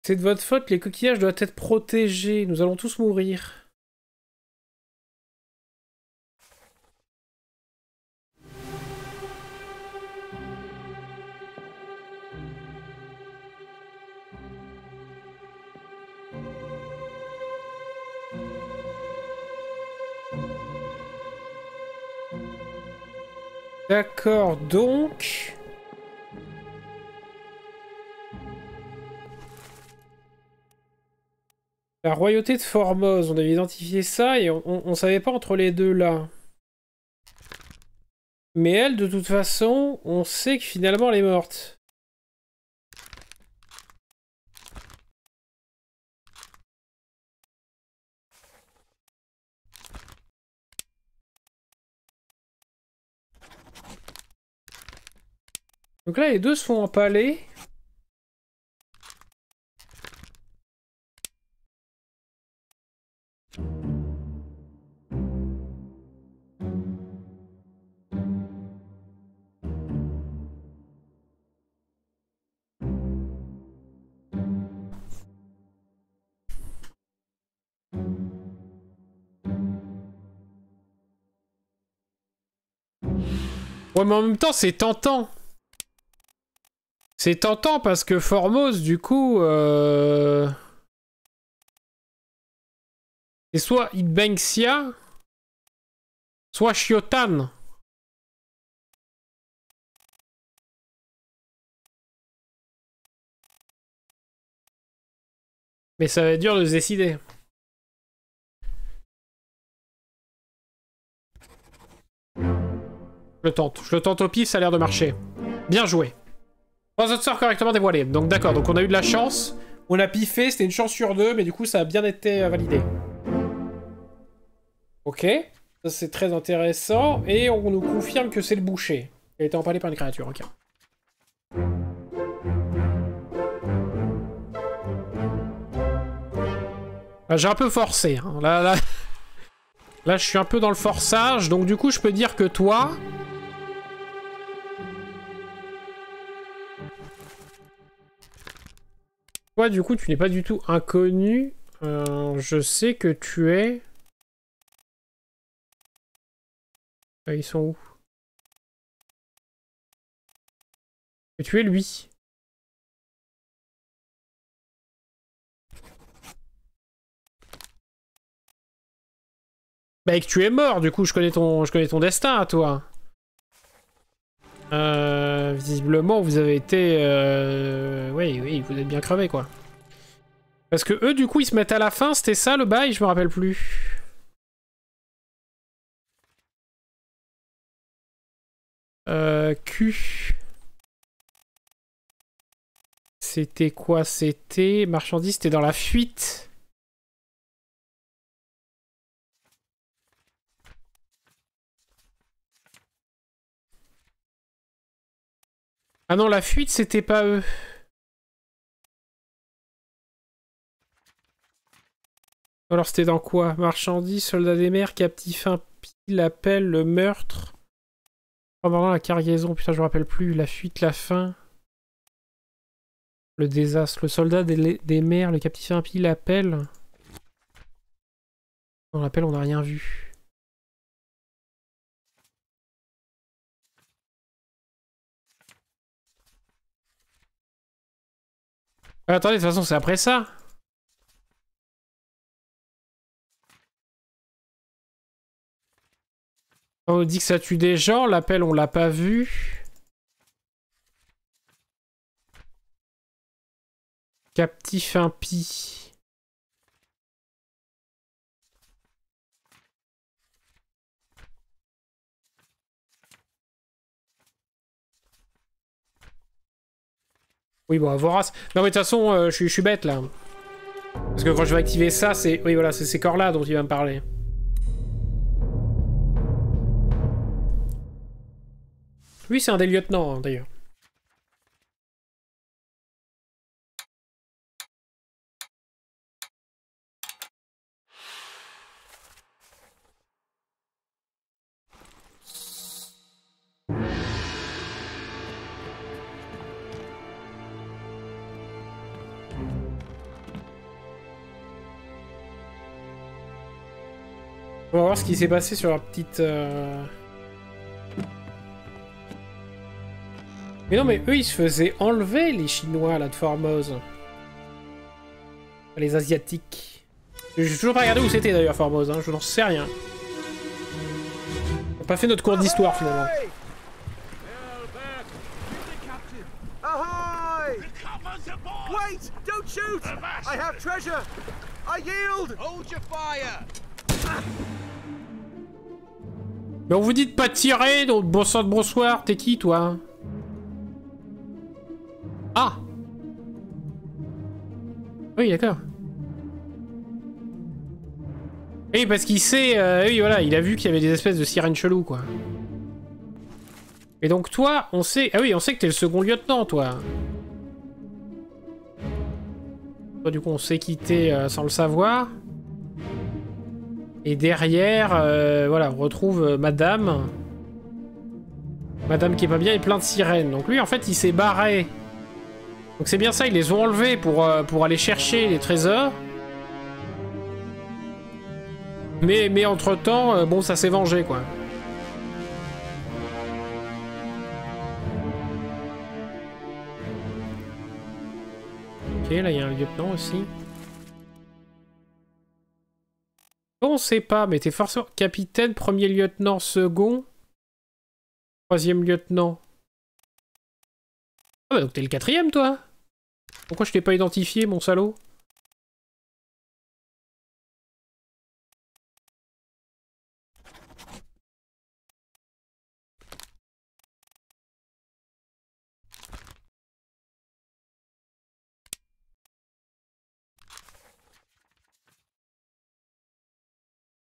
C'est de votre faute, les coquillages doivent être protégés. Nous allons tous mourir. D'accord, donc... La royauté de Formose, on avait identifié ça et on savait pas entre les deux là. Mais elle, de toute façon, on sait que finalement elle est morte. Donc là, les deux se font empaler. Ouais, mais en même temps, c'est tentant. C'est tentant parce que Formose, du coup... C'est soit Ibengxia, soit Chiotan. Mais ça va être dur de se décider. Je le tente au pif, ça a l'air de marcher. Bien joué. 3 autres sorts correctement dévoilés. Donc d'accord, donc on a eu de la chance. On a piffé, c'était une chance sur 2, mais du coup ça a bien été validé. Ok, ça c'est très intéressant. Et on nous confirme que c'est le boucher. Il a été empalé par une créature, ok. J'ai un peu forcé. Hein. Là, je suis un peu dans le forçage, donc du coup je peux dire que toi... Toi, du coup, tu n'es pas du tout inconnu. Je sais que tu es... Ils sont où? Que tu es lui. Bah, et que tu es mort, du coup, je connais ton destin à toi. Visiblement, vous avez été... Oui, vous êtes bien crevé, quoi. Parce que eux, du coup, ils se mettent à la fin, c'était ça le bail? Je me rappelle plus. Q. C'était quoi? C'était... Marchandise, c'était dans la fuite. Ah non, la fuite, c'était pas eux. Alors c'était dans quoi? Marchandises, soldats des mers, captifs impies, l'appel, le meurtre. Oh, maintenant la cargaison, putain, je me rappelle plus. La fuite, la faim. Le désastre, le soldat des mers, le captif impie, l'appel. Dans l'appel, on n'a rien vu. Ah, attendez, de toute façon, c'est après ça. On dit que ça tue des gens, l'appel, on l'a pas vu. Captif impie. Oui, bon, Vorace. Non, mais de toute façon, je suis bête, là. Parce que quand je vais activer ça, c'est... Oui, voilà, c'est ces corps-là dont il va me parler. Lui, c'est un des lieutenants, hein, d'ailleurs. On va voir ce qui s'est passé sur la petite... Mais non, mais eux, ils se faisaient enlever, les Chinois, là, de Formose. Les Asiatiques. J'ai toujours pas regardé où c'était, d'ailleurs, Formose, hein. Je n'en sais rien. On n'a pas fait notre cours d'histoire, finalement. Ahoy! Wait! Don't shoot! I have treasure! I yield! Hold your fire! Mais on vous dit de pas tirer, donc bon sang de bonsoir, t'es qui, toi? Ah! Oui, d'accord. Oui, parce qu'il sait... oui, voilà, il a vu qu'il y avait des espèces de sirènes cheloues, quoi. Et donc toi, on sait... Ah oui, on sait que t'es le second lieutenant, toi. Toi, du coup, on s'est quitté sans le savoir. Et derrière, voilà, on retrouve Madame. Madame qui est pas bien et plein de sirènes. Donc lui, en fait, il s'est barré. Donc c'est bien ça, ils les ont enlevés pour aller chercher les trésors. Mais entre-temps, bon, ça s'est vengé, quoi. Ok, là, il y a un lieutenant aussi. On sait pas, mais t'es forcément capitaine, premier lieutenant, second, troisième lieutenant. Ah bah donc t'es le quatrième, toi? Pourquoi je t'ai pas identifié, mon salaud?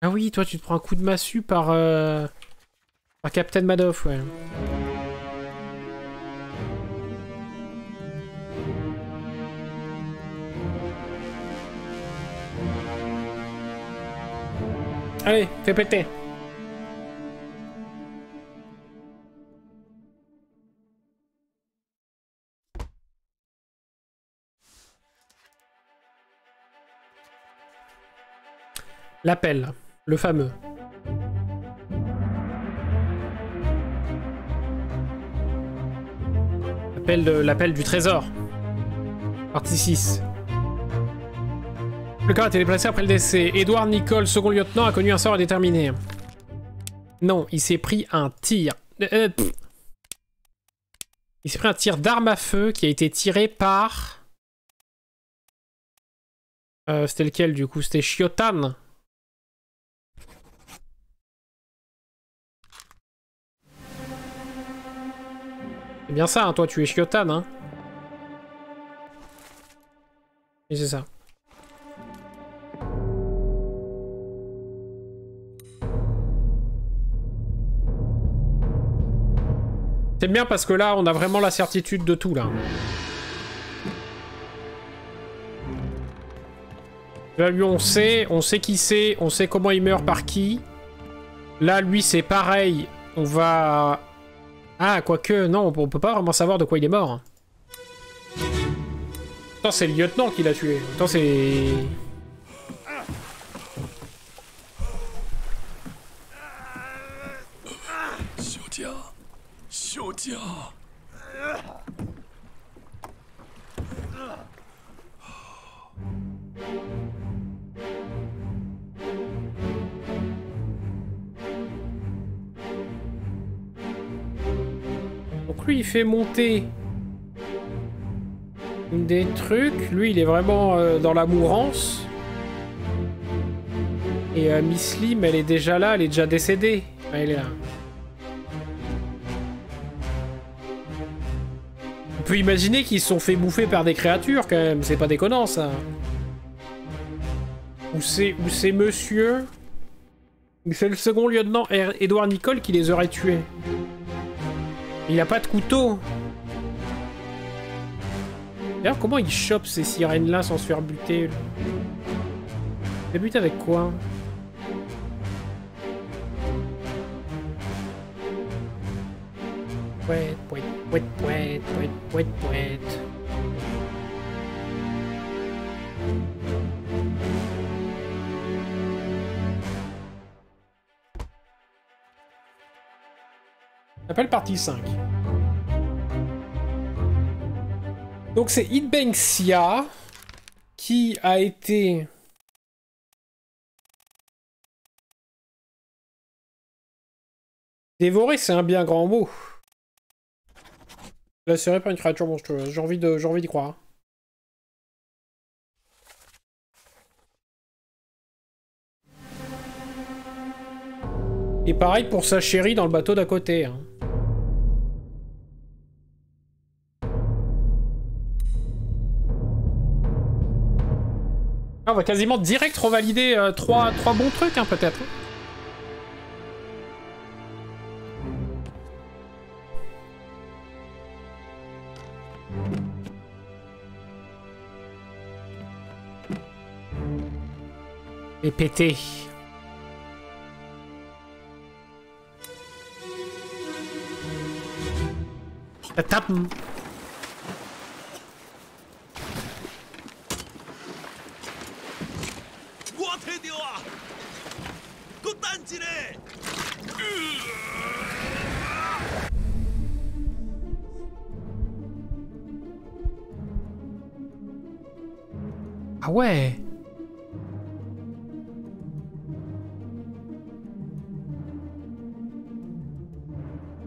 Ah oui, toi tu te prends un coup de massue par Captain Madoff, ouais. Allez, fais péter. L'appel, le fameux. L'appel du trésor. Partie 6. Le corps a été déplacé après le décès. Edward Nicole, second lieutenant, a connu un sort indéterminé. Non, il s'est pris un tir. Il s'est pris un tir d'arme à feu qui a été tiré par... c'était lequel du coup? C'était Shiotan. C'est bien ça, hein, toi tu es Shiotan, hein. Et c'est ça. C'est bien parce que là, on a vraiment la certitude de tout, là. Là, lui, on sait qui c'est, on sait comment il meurt par qui. Là, lui, c'est pareil. On va... Ah, quoique, non, on peut pas vraiment savoir de quoi il est mort. Attends, c'est le lieutenant qui l'a tué. Attends, c'est... Donc lui, il fait monter des trucs. Lui, il est vraiment dans la mourance. Et Miss Lim, elle est déjà là, elle est déjà décédée. Elle est là. On peut imaginer qu'ils se sont fait bouffer par des créatures, quand même. C'est pas déconnant, ça. Ou c'est monsieur... Ou c'est le second lieutenant Edward Nicole qui les aurait tués. Il a pas de couteau. D'ailleurs, comment il chope ces sirènes-là sans se faire buter, là? Il bute avec quoi? Pouet, pouet, pouet, pouet, pouet, pouet, pouet. Appelle partie 5. Donc c'est Idbengsia qui a été... Dévoré, c'est un bien grand mot. Lacéré par une créature monstrueuse. J'ai envie d'y croire. Et pareil pour sa chérie dans le bateau d'à côté. Hein. On va quasiment direct revalider 3 bons trucs, hein, peut-être. Et pété. La tape. Ah ouais.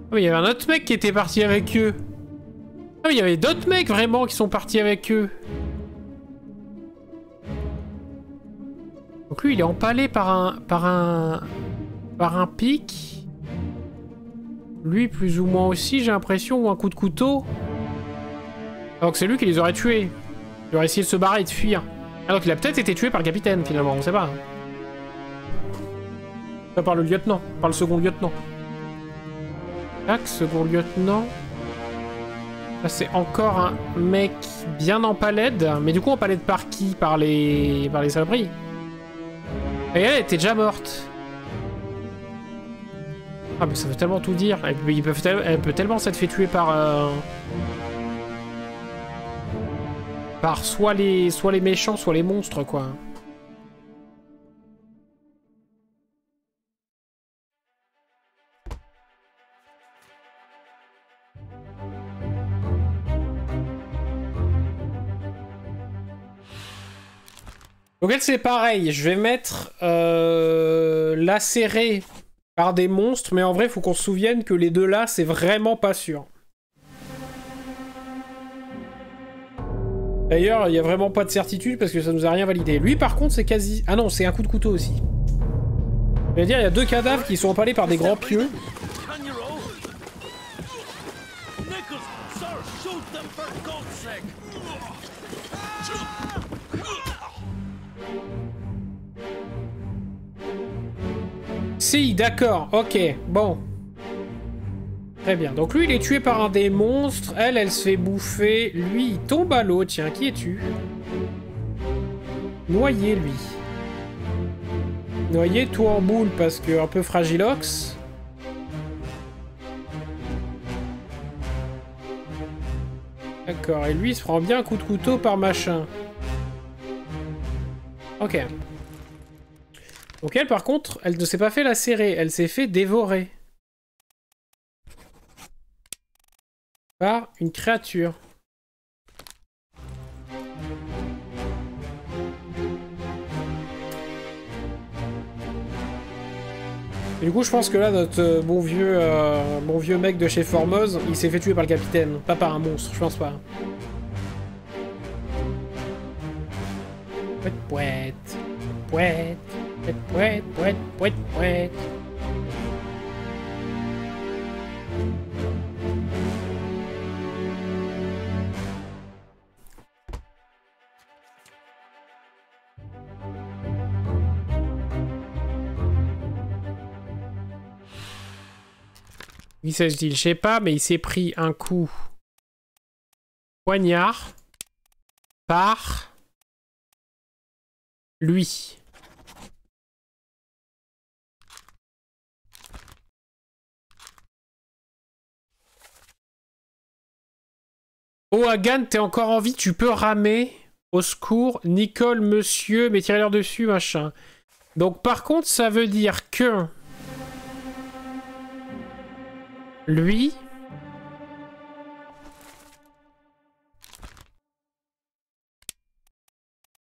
Ah mais il y avait un autre mec qui était parti avec eux. Ah mais il y avait d'autres mecs vraiment qui sont partis avec eux. Donc lui il est empalé par un pic. Lui plus ou moins aussi j'ai l'impression, ou un coup de couteau. Alors que c'est lui qui les aurait tués. Il aurait essayé de se barrer et de fuir. Alors qu'il a peut-être été tué par le capitaine finalement, on sait pas. Pas par le lieutenant, par le second lieutenant. Tac, second lieutenant. Là c'est encore un mec bien en palette. Mais du coup en palette par qui? Par les saloperies. Et elle était déjà morte. Ah mais ça veut tellement tout dire. Elle peut tellement s'être fait tuer par... Par soit les méchants, soit les monstres, quoi. Donc elle, c'est pareil. Je vais mettre lacéré par des monstres, mais en vrai, il faut qu'on se souvienne que les deux là, c'est vraiment pas sûr. D'ailleurs, il n'y a vraiment pas de certitude parce que ça nous a rien validé. Lui, par contre, c'est quasi... Ah non, c'est un coup de couteau aussi. Je veux dire, il y a 2 cadavres qui sont empalés par des grands pieux. Si, d'accord, ok, bon. Très bien, donc lui il est tué par un des monstres, elle se fait bouffer, lui il tombe à l'eau, tiens, qui es-tu? Noyé lui. Noyé tout en boule parce que un peu fragilox. D'accord, et lui il se prend bien un coup de couteau par machin. Ok. Donc elle par contre, elle ne s'est pas fait lacérer, elle s'est fait dévorer. Par une créature. Et du coup, je pense que là, notre bon vieux mec de chez Formose, il s'est fait tuer par le capitaine, pas par un monstre, je pense pas. Pouette, pouette, pouette, pouette, pouette, pouette, pouette, pouette. Qui s'agit-il? Je sais pas, mais il s'est pris un coup poignard par lui. Oh, Hagan, t'es encore en vie, tu peux ramer. Au secours, Nicole, monsieur, mais tirez-leur dessus, machin. Donc, par contre, ça veut dire que... lui...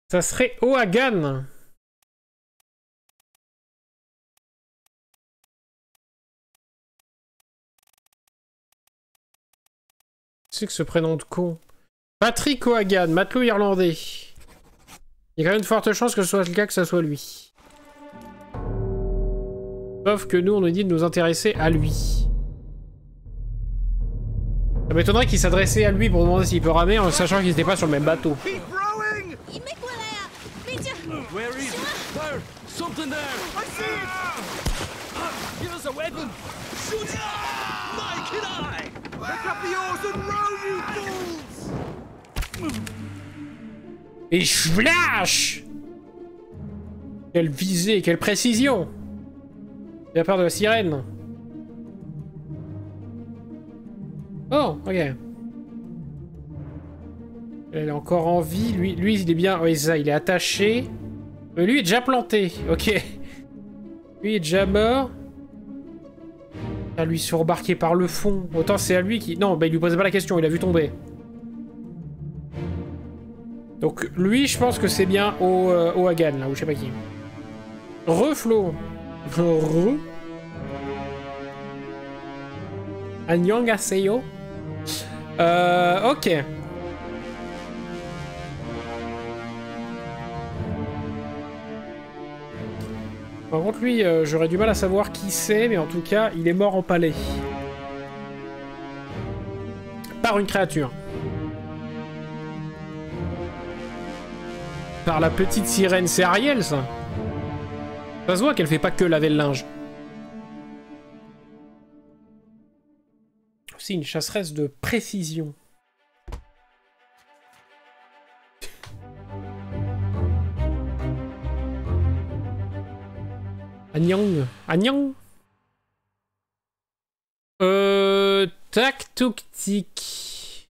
ça serait Ohagan. C'est que ce prénom de con. Patrick Ohagan, matelot irlandais. Il y a quand même de fortes chances que ce soit le cas, que ça soit lui. Sauf que nous, on nous dit de nous intéresser à lui. Ça m'étonnerait qu'il s'adressait à lui pour demander s'il peut ramer en sachant qu'ils n'étaient pas sur le même bateau. Where is it? There! Something there! I see it! Give us a weapon! Shoot it! My kid eye! Pick up the oars and row, you fools! Et flash! Quelle visée, quelle précision! De la part de la sirène. Oh, ok. Elle est encore en vie. Lui il est bien... Oui, ça, il est attaché. Mais lui est déjà planté. Ok. Lui est déjà mort. Ah, lui, surembarqué par le fond. Autant c'est à lui qui... Non, bah, il lui posait pas la question. Il a vu tomber. Donc, lui, je pense que c'est bien au Hagan, là, ou je sais pas qui. Reflo. Re. Annyeonghaseyo. Ok. Par contre, lui, j'aurais du mal à savoir qui c'est, mais en tout cas, il est mort empalé. Par une créature. Par la petite sirène, c'est Ariel, ça. Ça se voit qu'elle fait pas que laver le linge. Aussi une chasseresse de précision. Agnang. Agnang. Tac, touc, tic.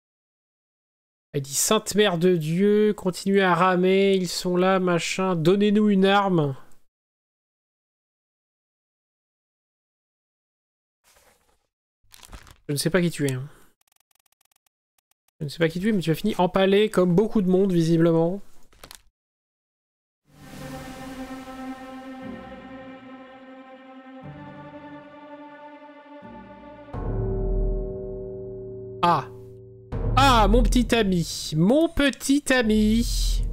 Elle dit Sainte Mère de Dieu, continuez à ramer, ils sont là, machin. Donnez-nous une arme. Je ne sais pas qui tu es. Je ne sais pas qui tu es, mais tu as fini empalé comme beaucoup de monde, visiblement. Ah. Ah, mon petit ami. Mon petit ami.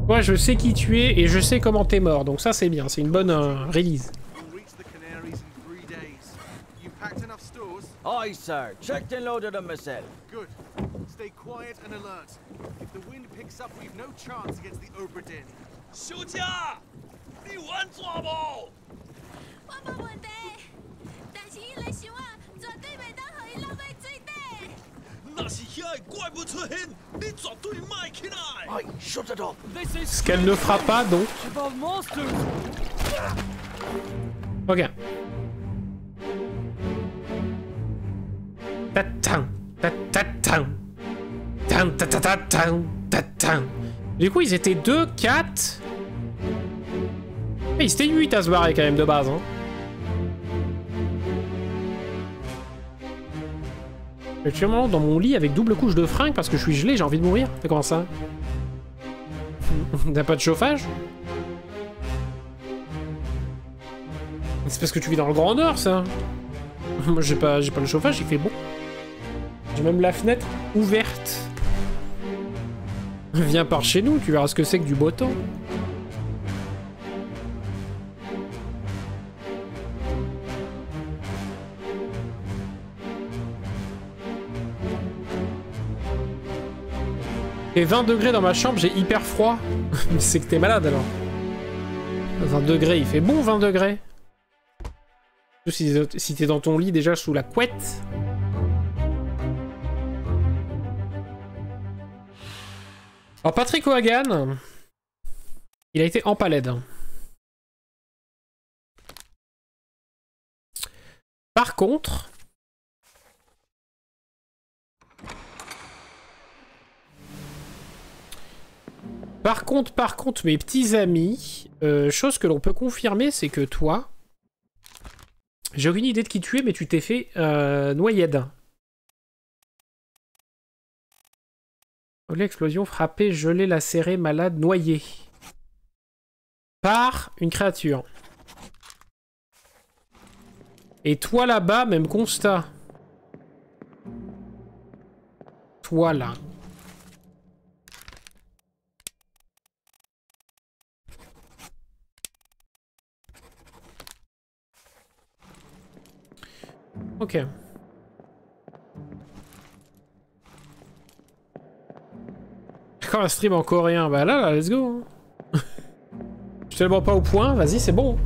Moi, je sais qui tu es et je sais comment t'es mort. Donc ça, c'est bien. C'est une bonne release. Aye, sir. Checked and loaded them myself. Good. Stay quiet and alert. If the wind picks up, we've no chance against the Oberdin. 休假，你玩抓不？ Ce qu'elle ne fera pas, donc. Ok. Du coup, ils étaient 2, 4. Ils étaient 8 à se barrer quand même de base. Hein. Je suis vraiment dans mon lit avec double couche de fringues parce que je suis gelé, j'ai envie de mourir. Mais comment ça? T'as pas de chauffage? C'est parce que tu vis dans le Grand Nord, ça. Moi, j'ai pas le chauffage, il fait bon. J'ai même la fenêtre ouverte. Viens par chez nous, tu verras ce que c'est que du beau temps. Et 20 degrés dans ma chambre, j'ai hyper froid. C'est que t'es malade alors. 20 degrés, il fait bon 20 degrés. Si t'es dans ton lit déjà sous la couette. Alors Patrick O'Hagan, il a été empaled. Par contre... Par contre, mes petits amis, chose que l'on peut confirmer, c'est que toi, j'ai aucune idée de qui tu es, mais tu t'es fait noyade. L'explosion frappée, gelée, lacérée, malade, noyé. Par une créature. Et toi là-bas, même constat. Toi là. Ok. Encore un stream en coréen. Bah là, let's go. Je suis tellement pas au point. Vas-y, c'est bon.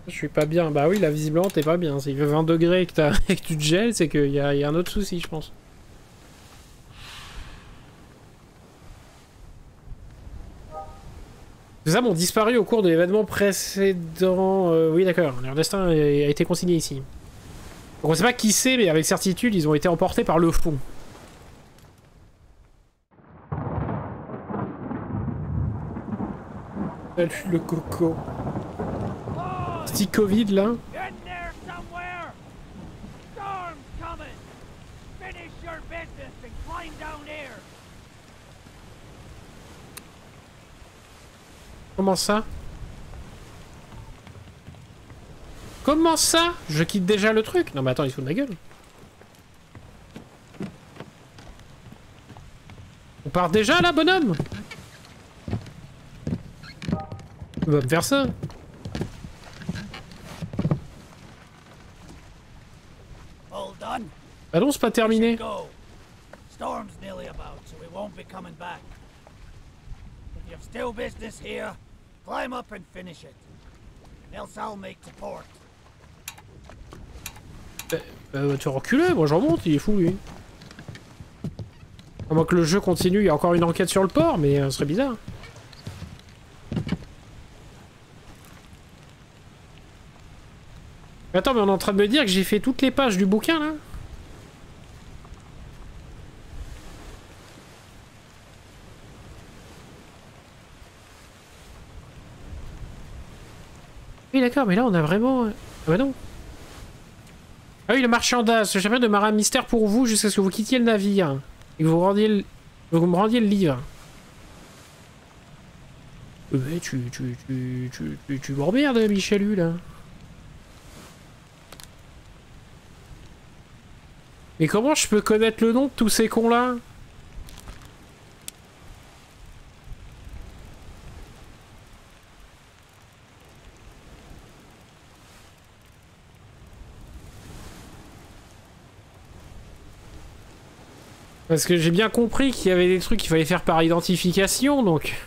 Je suis pas bien. Bah oui, là, visiblement, t'es pas bien. S'il fait 20 degrés et que tu te gèles, c'est qu'il y a un autre souci, je pense. Les âmes ont disparu au cours de l'événement précédent. Oui, d'accord. Leur destin a été consigné ici. Donc on sait pas qui c'est, mais avec certitude, ils ont été emportés par le fond. Salut le coco. Petit Covid là. Comment ça? Comment ça? Je quitte déjà le truc? Non mais attends, il se fout de ma gueule. On part déjà là, bonhomme? On va me faire ça. Ah non, c'est pas terminé. Storm's nearly about, so we won't be coming back. If you've still business here, climb up and finish it. Else I'll make to port. Tu reculais, moi je remonte, il est fou lui. À moins que le jeu continue, il y a encore une enquête sur le port, mais ce serait bizarre. Attends, mais on est en train de me dire que j'ai fait toutes les pages du bouquin là? Oui d'accord, mais là on a vraiment... Ah bah non. Ah oui, le marchandage, ce chapitre de marin mystère pour vous jusqu'à ce que vous quittiez le navire. Et que vous me rendiez le livre. Mais tu m'emmerdes, Michelu, là. Mais comment je peux connaître le nom de tous ces cons-là? Parce que j'ai bien compris qu'il y avait des trucs qu'il fallait faire par identification, donc...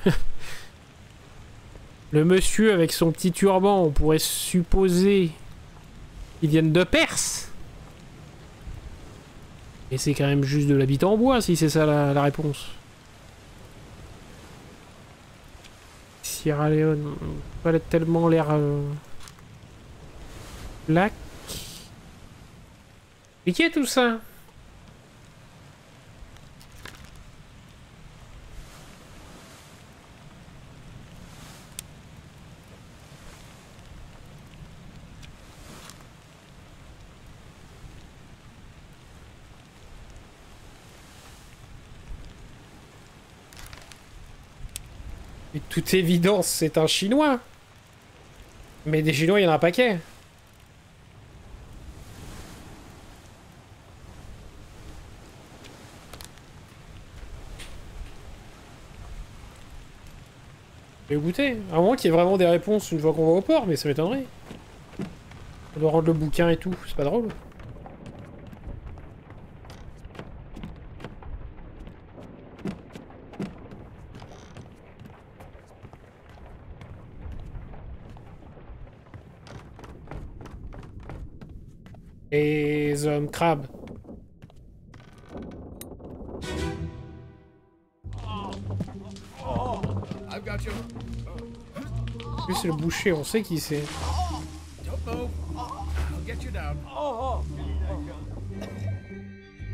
Le monsieur avec son petit turban, on pourrait supposer qu'ils viennent de Perse. Et c'est quand même juste de l'habit en bois si c'est ça la réponse. Sierra Leone, pas tellement l'air lac. Et qui est tout ça? Et de toute évidence, c'est un Chinois. Mais des Chinois, il y en a un paquet. Je vais goûter. À moins qu'il y ait vraiment des réponses une fois qu'on va au port, mais ça m'étonnerait. On doit rendre le bouquin et tout, c'est pas drôle. Les hommes crabes. Lui c'est le boucher, on sait qui c'est.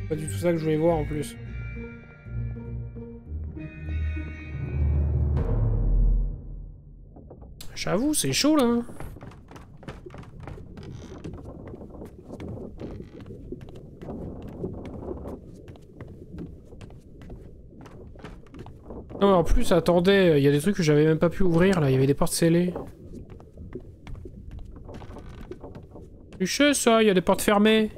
Pas du tout ça que je voulais voir en plus. J'avoue, c'est chaud là. Hein. Non mais en plus, attendez, il y a des trucs que j'avais même pas pu ouvrir là, il y avait des portes scellées. Je sais ça, il y a des portes fermées.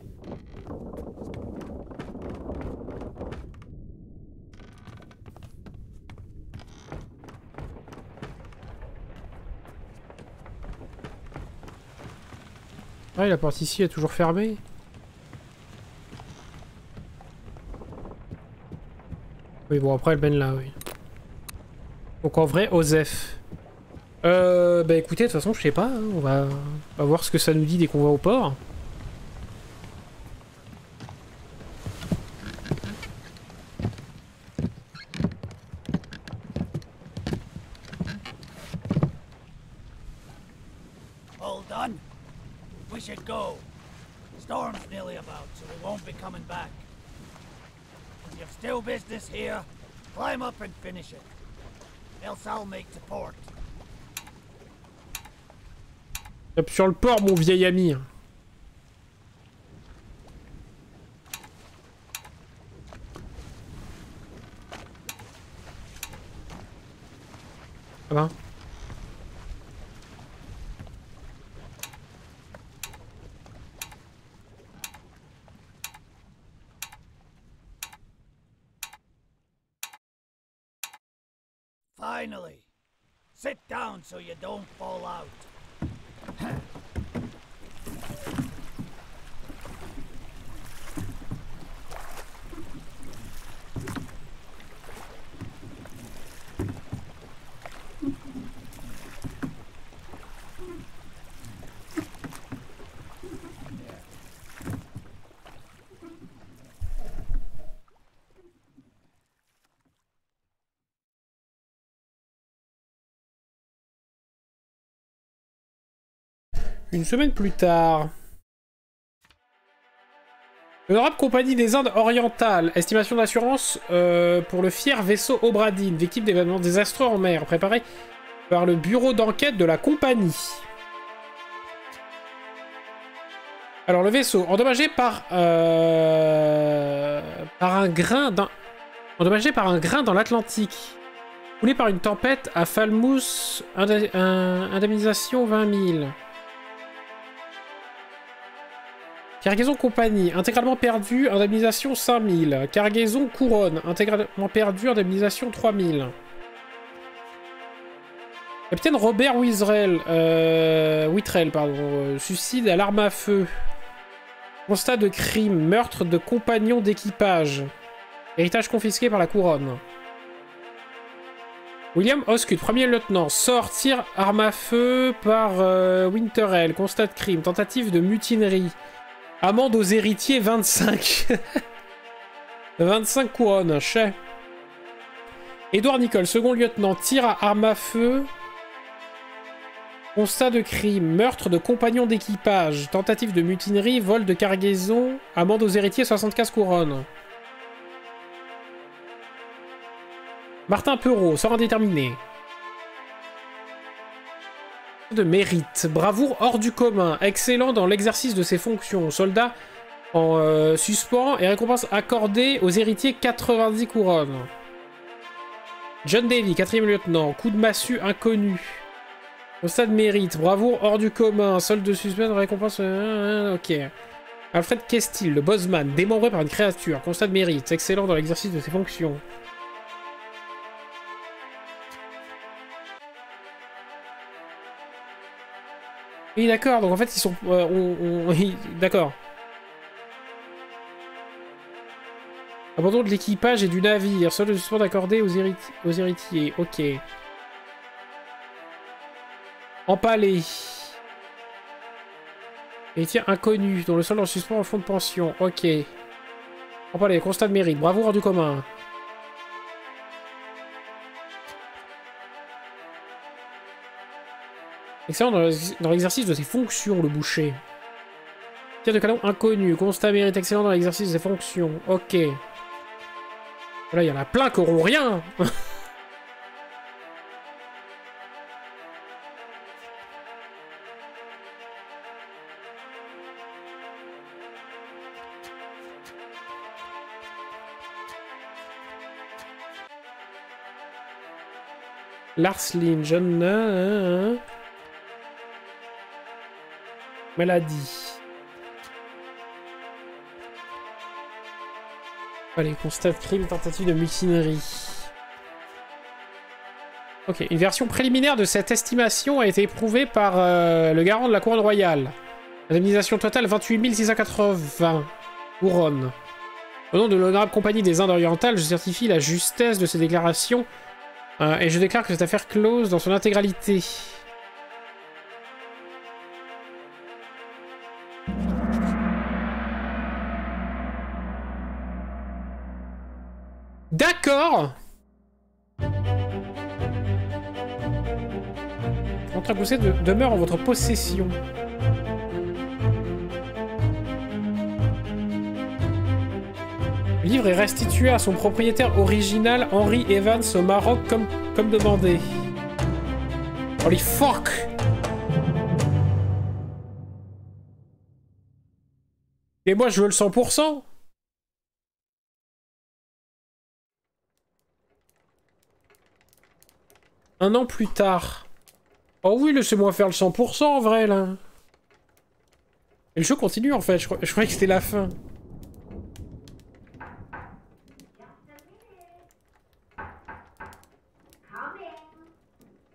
Ah, la porte ici est toujours fermée. Oui, bon, après, elle mène là, oui. Donc, en vrai, Osef. Bah écoutez, de toute façon, je sais pas. Hein, on va voir ce que ça nous dit dès qu'on va au port. All done? We should go. Storm's nearly about, so we won't be coming back. If you've still business here, climb up and finish it. Else I'll make to port. Tape sur le port, mon vieil ami. Ça va ? Finally. Sit down so you don't fall out. Une semaine plus tard. L'honorable compagnie des Indes orientales. Estimation d'assurance pour le fier vaisseau Obradine, victime d'événements désastreux en mer, préparé par le bureau d'enquête de la compagnie. Alors le vaisseau, endommagé par un grain dans l'Atlantique. Coulé par une tempête à Falmouth, indemnisation 20 000. Cargaison compagnie, intégralement perdu, indemnisation 5000. Cargaison couronne, intégralement perdu, indemnisation 3000. Capitaine Robert Whittrell, suicide à l'arme à feu. Constat de crime, meurtre de compagnon d'équipage. Héritage confisqué par la couronne. William Oscut, premier lieutenant. Sort, tir, arme à feu par Winterell. Constat de crime. Tentative de mutinerie. Amende aux héritiers, 25. 25 couronnes. Chais. Édouard Nicole, second lieutenant. Tir à arme à feu. Constat de crime. Meurtre de compagnon d'équipage. Tentative de mutinerie. Vol de cargaison. Amende aux héritiers, 75 couronnes. Martin Perrault, sort indéterminé. De mérite. Bravoure hors du commun. Excellent dans l'exercice de ses fonctions. Soldat en suspens et récompense accordée aux héritiers, 90 couronnes. John Davy, 4e lieutenant. Coup de massue inconnu. Constat de mérite. Bravoure hors du commun. Solde de suspense, récompense... ok. Alfred Kestil, le bossman. Démembré par une créature. Constat de mérite. Excellent dans l'exercice de ses fonctions. Oui, d'accord. Donc en fait, ils sont... d'accord. Abandon de l'équipage et du navire. Solde de suspense accordé aux héritiers. Ok. Empalé. Héritier inconnu, dont le solde en suspens en fond de pension. Ok. Empalé, constat de mérite. Bravoure hors du commun. Excellent dans l'exercice de ses fonctions, le boucher. Tir de canon inconnu. Constat mérite excellent dans l'exercice de ses fonctions. Ok. Voilà, il y en a plein qui auront rien. Larslin, jeune... Maladie. Allez, constat de crime, tentative de mutinerie. Ok, une version préliminaire de cette estimation a été éprouvée par le garant de la couronne royale. Indemnisation totale 28 680 couronnes. Au nom de l'honorable compagnie des Indes orientales, je certifie la justesse de ces déclarations et je déclare que cette affaire close dans son intégralité. D'accord. Contrat poussé demeure en votre possession. Le livre est restitué à son propriétaire original, Henry Evans, au Maroc, comme demandé. Holy fuck! Et moi, je veux le 100%. Un an plus tard. Oh oui, laissez-moi faire le 100% en vrai, là. Et le jeu continue, en fait. Je croyais que c'était la fin.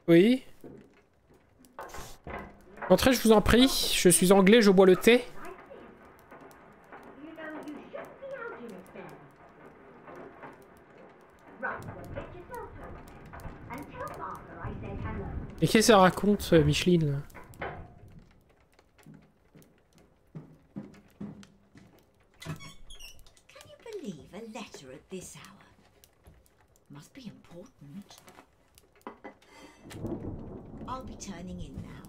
Oui. Entrez, je vous en prie. Je suis anglais, je bois le thé. Et qu'est-ce que ça raconte, Micheline, là? Can you believe a letter at this hour? Must be important. I'll be turning in now.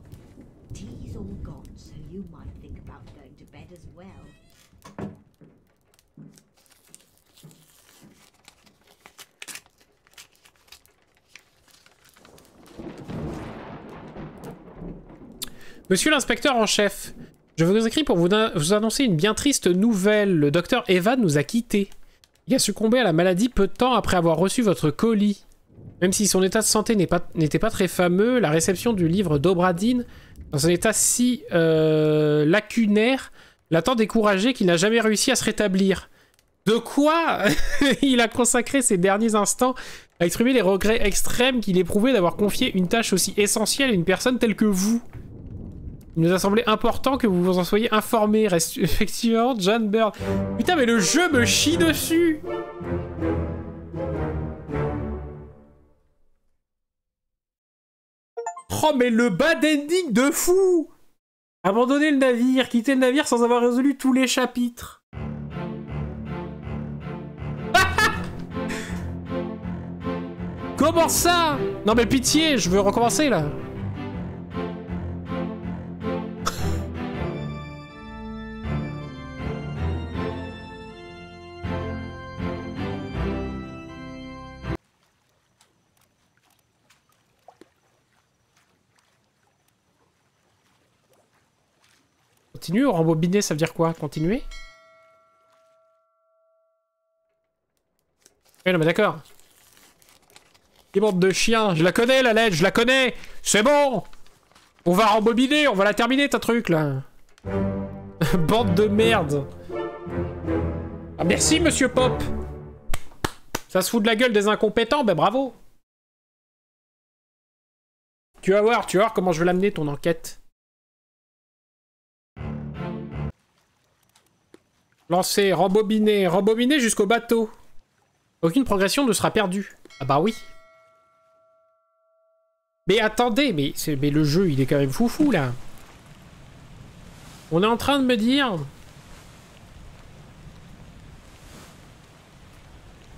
Tea's all gone, so you might think about going to bed as well. Monsieur l'inspecteur en chef, je vous écris pour vous annoncer une bien triste nouvelle. Le docteur Evan nous a quittés. Il a succombé à la maladie peu de temps après avoir reçu votre colis. Même si son état de santé n'était pas très fameux, la réception du livre d'Obradine, dans un état si lacunaire, l'a tant découragé qu'il n'a jamais réussi à se rétablir. De quoi? Il a consacré ses derniers instants à exprimer les regrets extrêmes qu'il éprouvait d'avoir confié une tâche aussi essentielle à une personne telle que vous. Il nous a semblé important que vous vous en soyez informés. Reste effectivement John Bird. Putain, mais le jeu me chie dessus. Oh, mais le bad ending de fou! Abandonner le navire, quitter le navire sans avoir résolu tous les chapitres. Comment ça? Non mais pitié, je veux recommencer là. Continuer ou rembobiner, ça veut dire quoi? Continuer? Oui, non mais d'accord. Les bandes de chiens, je la connais la lettre, je la connais. C'est bon. On va rembobiner, on va la terminer ta truc là. Bande de merde. Ah merci monsieur Pop. Ça se fout de la gueule des incompétents, ben bravo. Tu vas voir comment je vais l'amener ton enquête. Lancer, rembobiner, rembobiner jusqu'au bateau. Aucune progression ne sera perdue. Ah bah oui. Mais attendez, mais le jeu, il est quand même foufou, là. On est en train de me dire...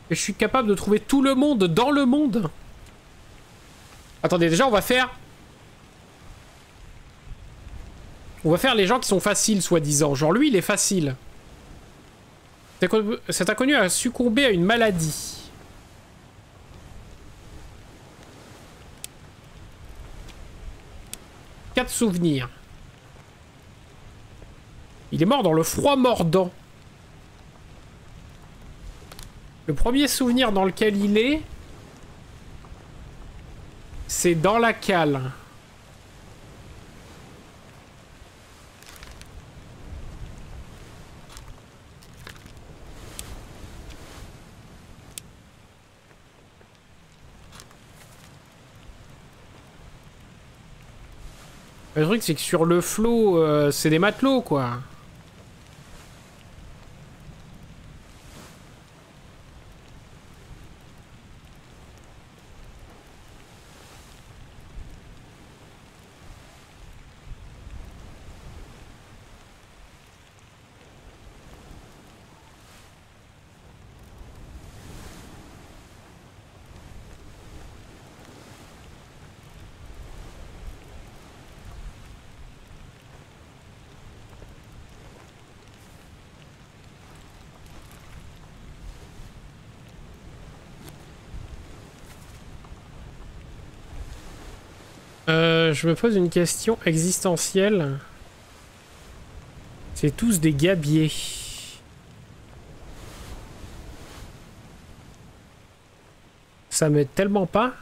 que je suis capable de trouver tout le monde dans le monde. Attendez, déjà, on va faire... on va faire les gens qui sont faciles, soi-disant. Genre, lui, il est facile. Cet inconnu a succombé à une maladie. De souvenirs. Il est mort dans le froid mordant. Le premier souvenir dans lequel il est, c'est dans la cale. Le truc, c'est que sur le flot, c'est des matelots, quoi. Je me pose une question existentielle. C'est tous des gabiers. Ça m'aide tellement pas.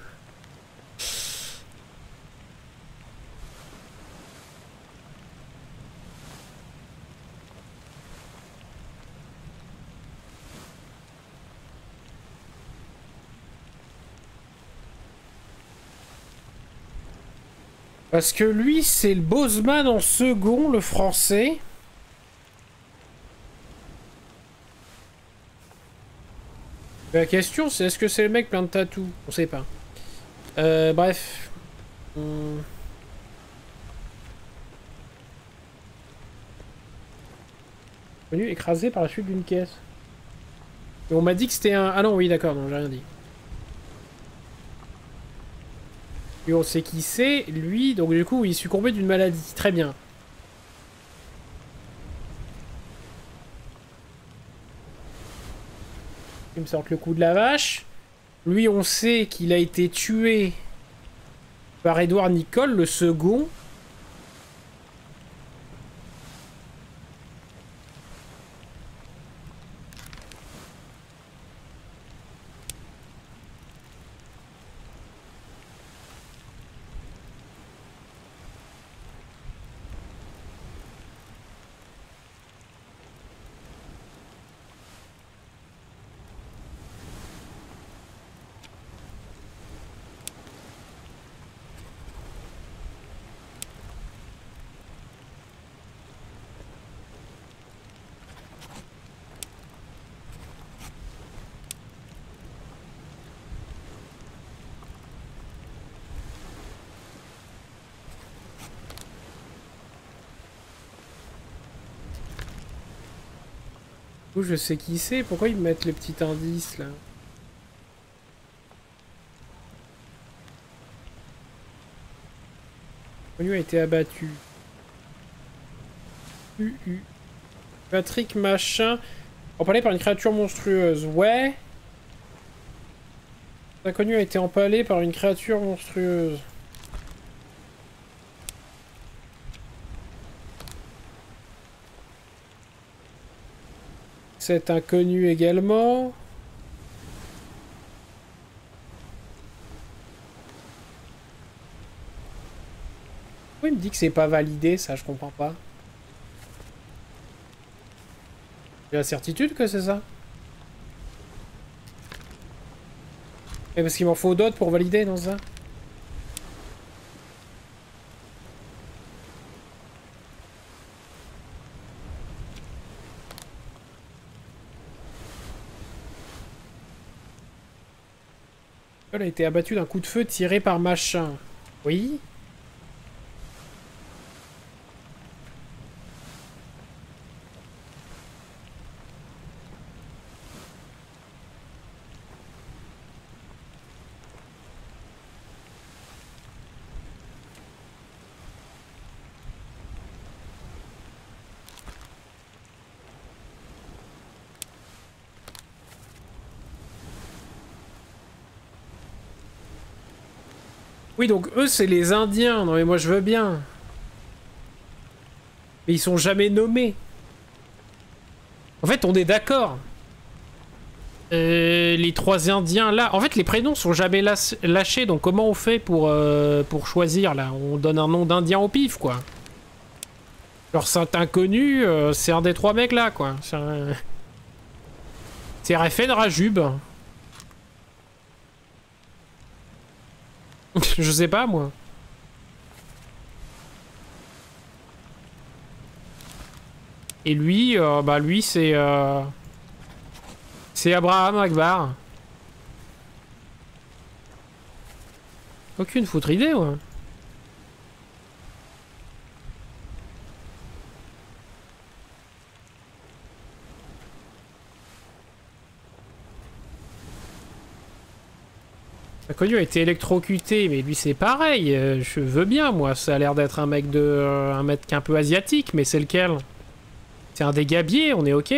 Parce que lui, c'est le Bosman en second, le français. La question, c'est est-ce que c'est le mec plein de tatous? On sait pas. Bref. Venu écrasé par la chute d'une caisse. Et on m'a dit que c'était un... Ah non, oui, d'accord, non, j'ai rien dit. Et on sait qui c'est, lui, donc du coup, il succombait d'une maladie. Très bien. Il me sort le coup de la vache. Lui, on sait qu'il a été tué par Edouard Nicole, le second. Où je sais qui c'est. Pourquoi ils mettent les petits indices là? Connu a été abattu. Patrick machin. Empalé par une créature monstrueuse. Ouais. Inconnu a été empalé par une créature monstrueuse. Cet inconnu également. Pourquoi il me dit que c'est pas validé, ça je comprends pas. J'ai la certitude que c'est ça. Et parce qu'il m'en faut d'autres pour valider dans ça. Elle a été abattue d'un coup de feu tiré par machin. Oui. Oui, donc eux, c'est les Indiens. Non, mais moi, je veux bien. Mais ils sont jamais nommés. En fait, on est d'accord. Les 3 Indiens, là... En fait, les prénoms sont jamais lâchés. Donc, comment on fait pour choisir, là? On donne un nom d'Indien au pif, quoi. Genre, cet inconnu, c'est un des 3 mecs, là, quoi. C'est Refen Rajub. Je sais pas, moi. Et lui, bah lui, c'est Abraham Akbar. Aucune foutre idée, ouais. Inconnu a été électrocuté, mais lui c'est pareil, je veux bien moi, ça a l'air d'être un mec un mec un peu asiatique, mais c'est lequel? C'est un des gabiers, on est ok.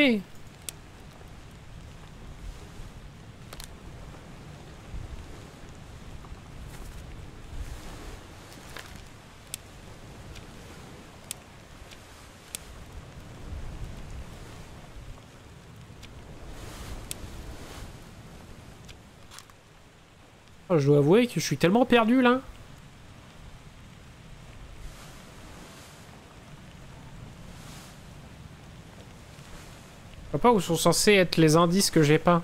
Je dois avouer que je suis tellement perdu là. Je sais pas où sont censés être les indices que j'ai pas.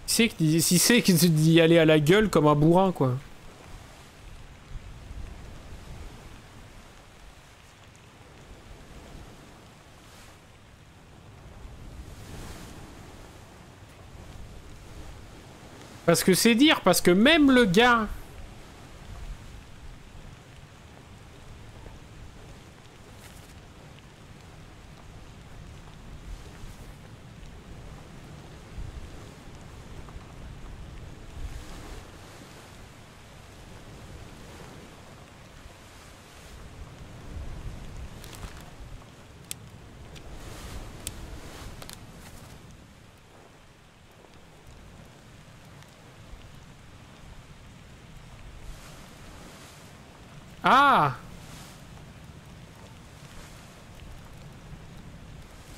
Si c'est d'y aller à la gueule comme un bourrin quoi. Parce que c'est dire, parce que même le gars... Ah!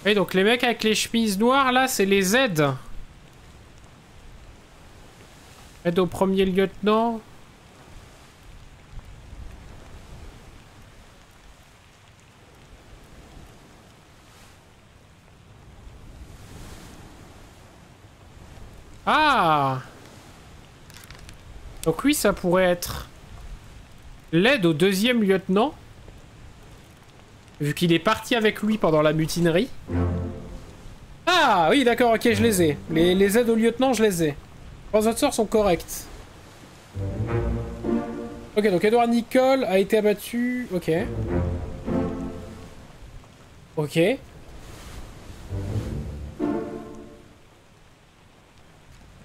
Et donc les mecs avec les chemises noires là, c'est les aides. Aide au premier lieutenant. Ah! Donc lui ça pourrait être... l'aide au 2e lieutenant. Vu qu'il est parti avec lui pendant la mutinerie. Ah oui d'accord, ok, je les ai. Les aides au lieutenant, je les ai. 3 autres sorts sont corrects. Ok, donc Edward Nicole a été abattu. Ok. Ok.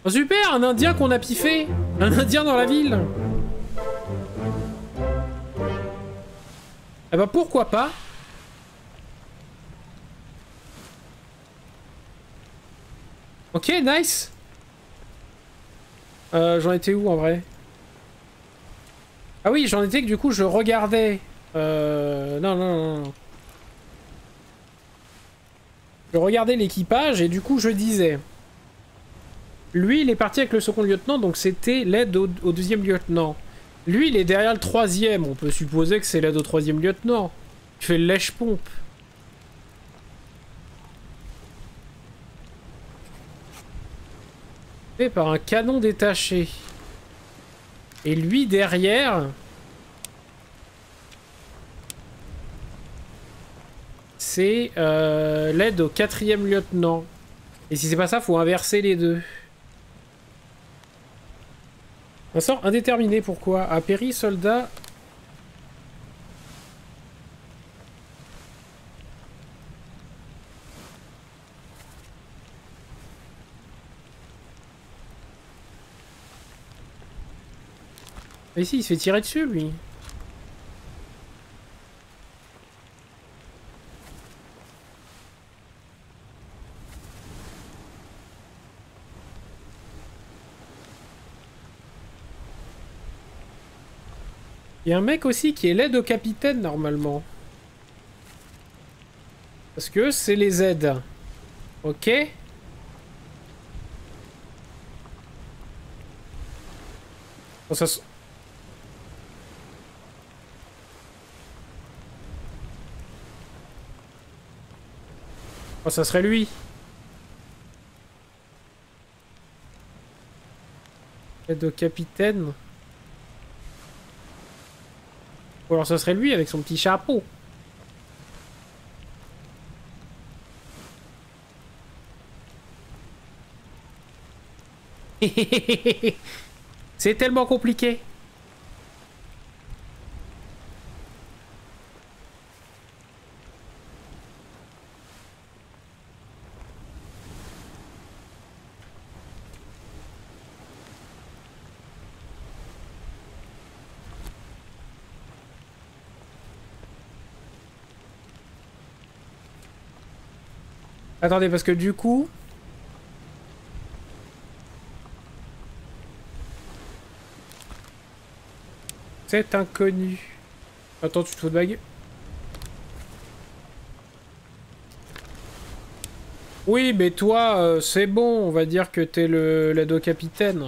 Oh, super, un Indien qu'on a piffé. Un Indien dans la ville. Eh bah pourquoi pas. Ok, nice. J'en étais où en vrai? Ah oui, j'en étais que du coup je regardais. Non. Je regardais l'équipage et du coup je disais. Lui il est parti avec le second lieutenant, donc c'était l'aide au deuxième lieutenant. Lui il est derrière le troisième, on peut supposer que c'est l'aide au troisième lieutenant. Il fait le lèche-pompe. Fait par un canon détaché. Et lui derrière... c'est l'aide au quatrième lieutenant. Et si c'est pas ça, faut inverser les deux. Un sort indéterminé, pourquoi? A péri, soldat. Et si, il se fait tirer dessus, lui. Il y a un mec aussi qui est l'aide au capitaine, normalement. Parce que c'est les aides. Ok. Bon, ça... Oh, ça serait lui. Aide au capitaine. Ou alors ça serait lui avec son petit chapeau. C'est tellement compliqué. Attendez, parce que du coup... C'est inconnu. Attends, tu te fous de bague? Oui, mais toi, c'est bon, on va dire que t'es l'ado capitaine.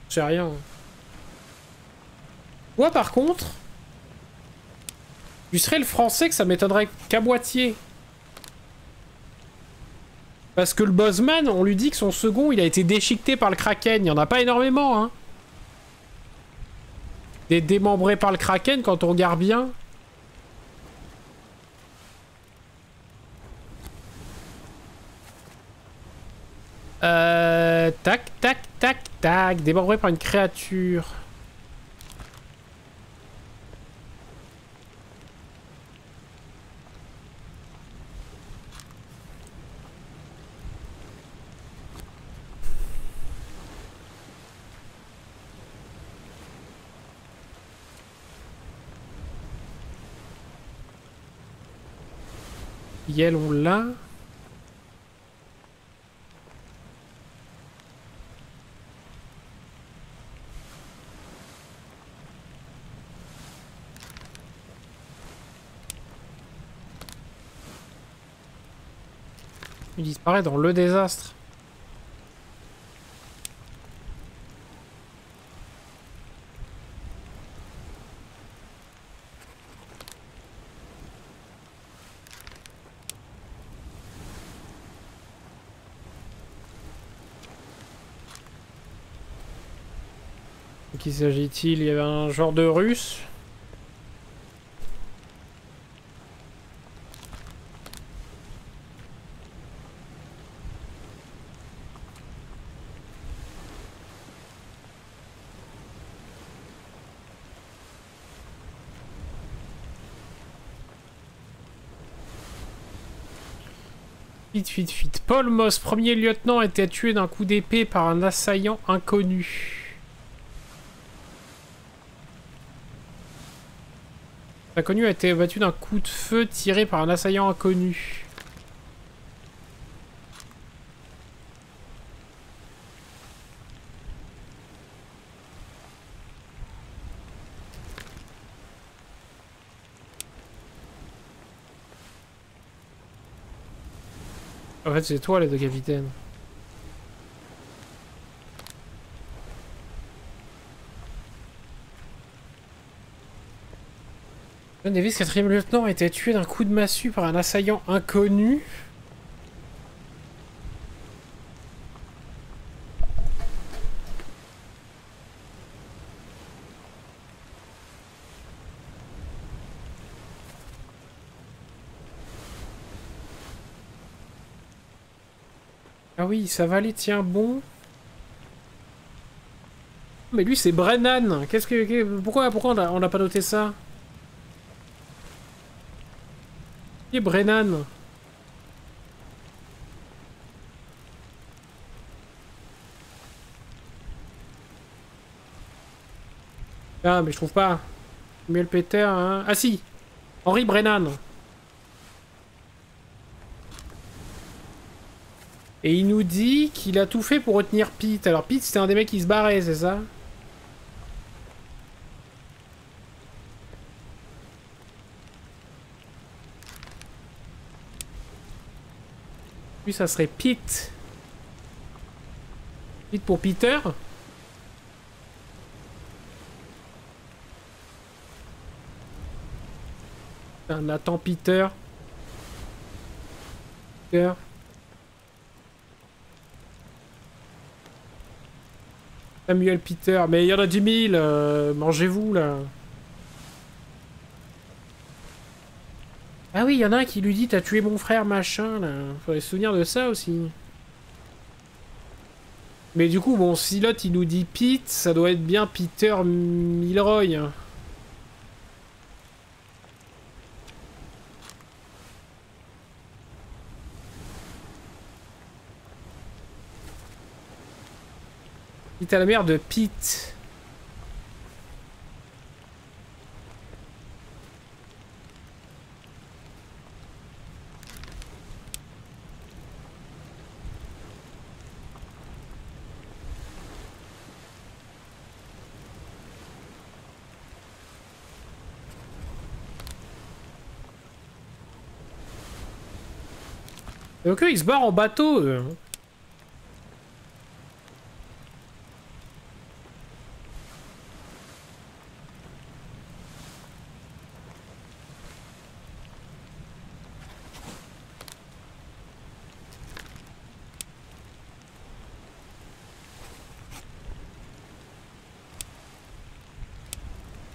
Je sais rien. Toi, par contre... Tu serais le français que ça m'étonnerait qu'à moitié. Parce que le Bossman, on lui dit que son second, il a été déchiqueté par le Kraken. Il n'y en a pas énormément, hein. Des démembrés par le Kraken, quand on regarde bien. Tac, tac, tac, tac. Démembré par une créature. Yel, on l'a. Il disparaît dans le désastre. De qui s'agit-il? Il y avait un genre de russe. Fuite. Paul Moss, premier lieutenant, a été tué d'un coup d'épée par un assaillant inconnu. L'inconnu a été abattu d'un coup de feu tiré par un assaillant inconnu. En fait, c'est toi, les deux capitaines. John Davis, quatrième lieutenant, a été tué d'un coup de massue par un assaillant inconnu. Ah oui, ça va aller, tiens bon. Mais lui, c'est Brennan. Pourquoi on n'a pas noté ça? Qui est Brennan? Ah, mais je trouve pas. Samuel Peter, hein. Ah si, Henry Brennan. Et il nous dit qu'il a tout fait pour retenir Pete. Alors Pete, c'était un des mecs qui se barrait, c'est ça? Lui, ça serait Pete. Pete pour Peter. Nathan Peter. Peter. Samuel Peter, mais il y en a 10 000, mangez-vous là. Ah oui, il y en a un qui lui dit t'as tué mon frère machin là. Faudrait se souvenir de ça aussi. Mais du coup, bon, si l'autre il nous dit Pete, ça doit être bien Peter Milroy. Pete à la mère de Pete. Ok, ils se barrent en bateau.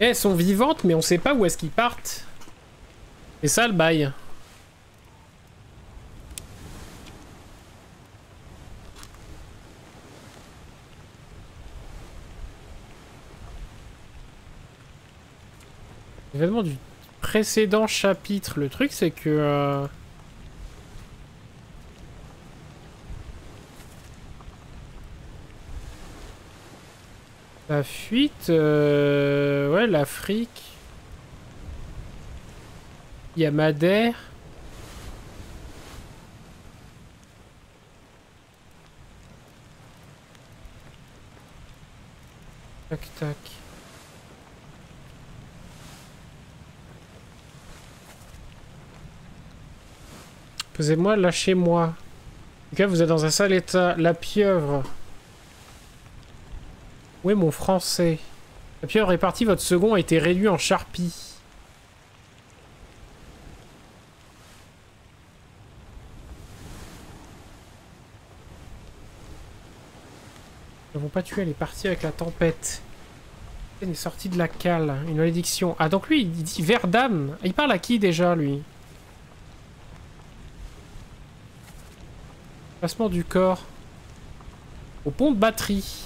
Elles sont vivantes, mais on sait pas où est-ce qu'ils partent. C'est ça le bail. Événement du précédent chapitre. Le truc, c'est que... La fuite... Ouais, l'Afrique. Il y a Madère. Tac, tac. Posez-moi, lâchez-moi. En tout cas, vous êtes dans un sale état. La pieuvre. Où est mon français? La pieuvre est partie, votre second a été réduit en charpie. Nous n'avons pas tué, elle est partie avec la tempête. Elle est sortie de la cale. Une malédiction. Ah, donc lui, il dit Verdam. Il parle à qui déjà, lui? Placement du corps. Au pont de batterie.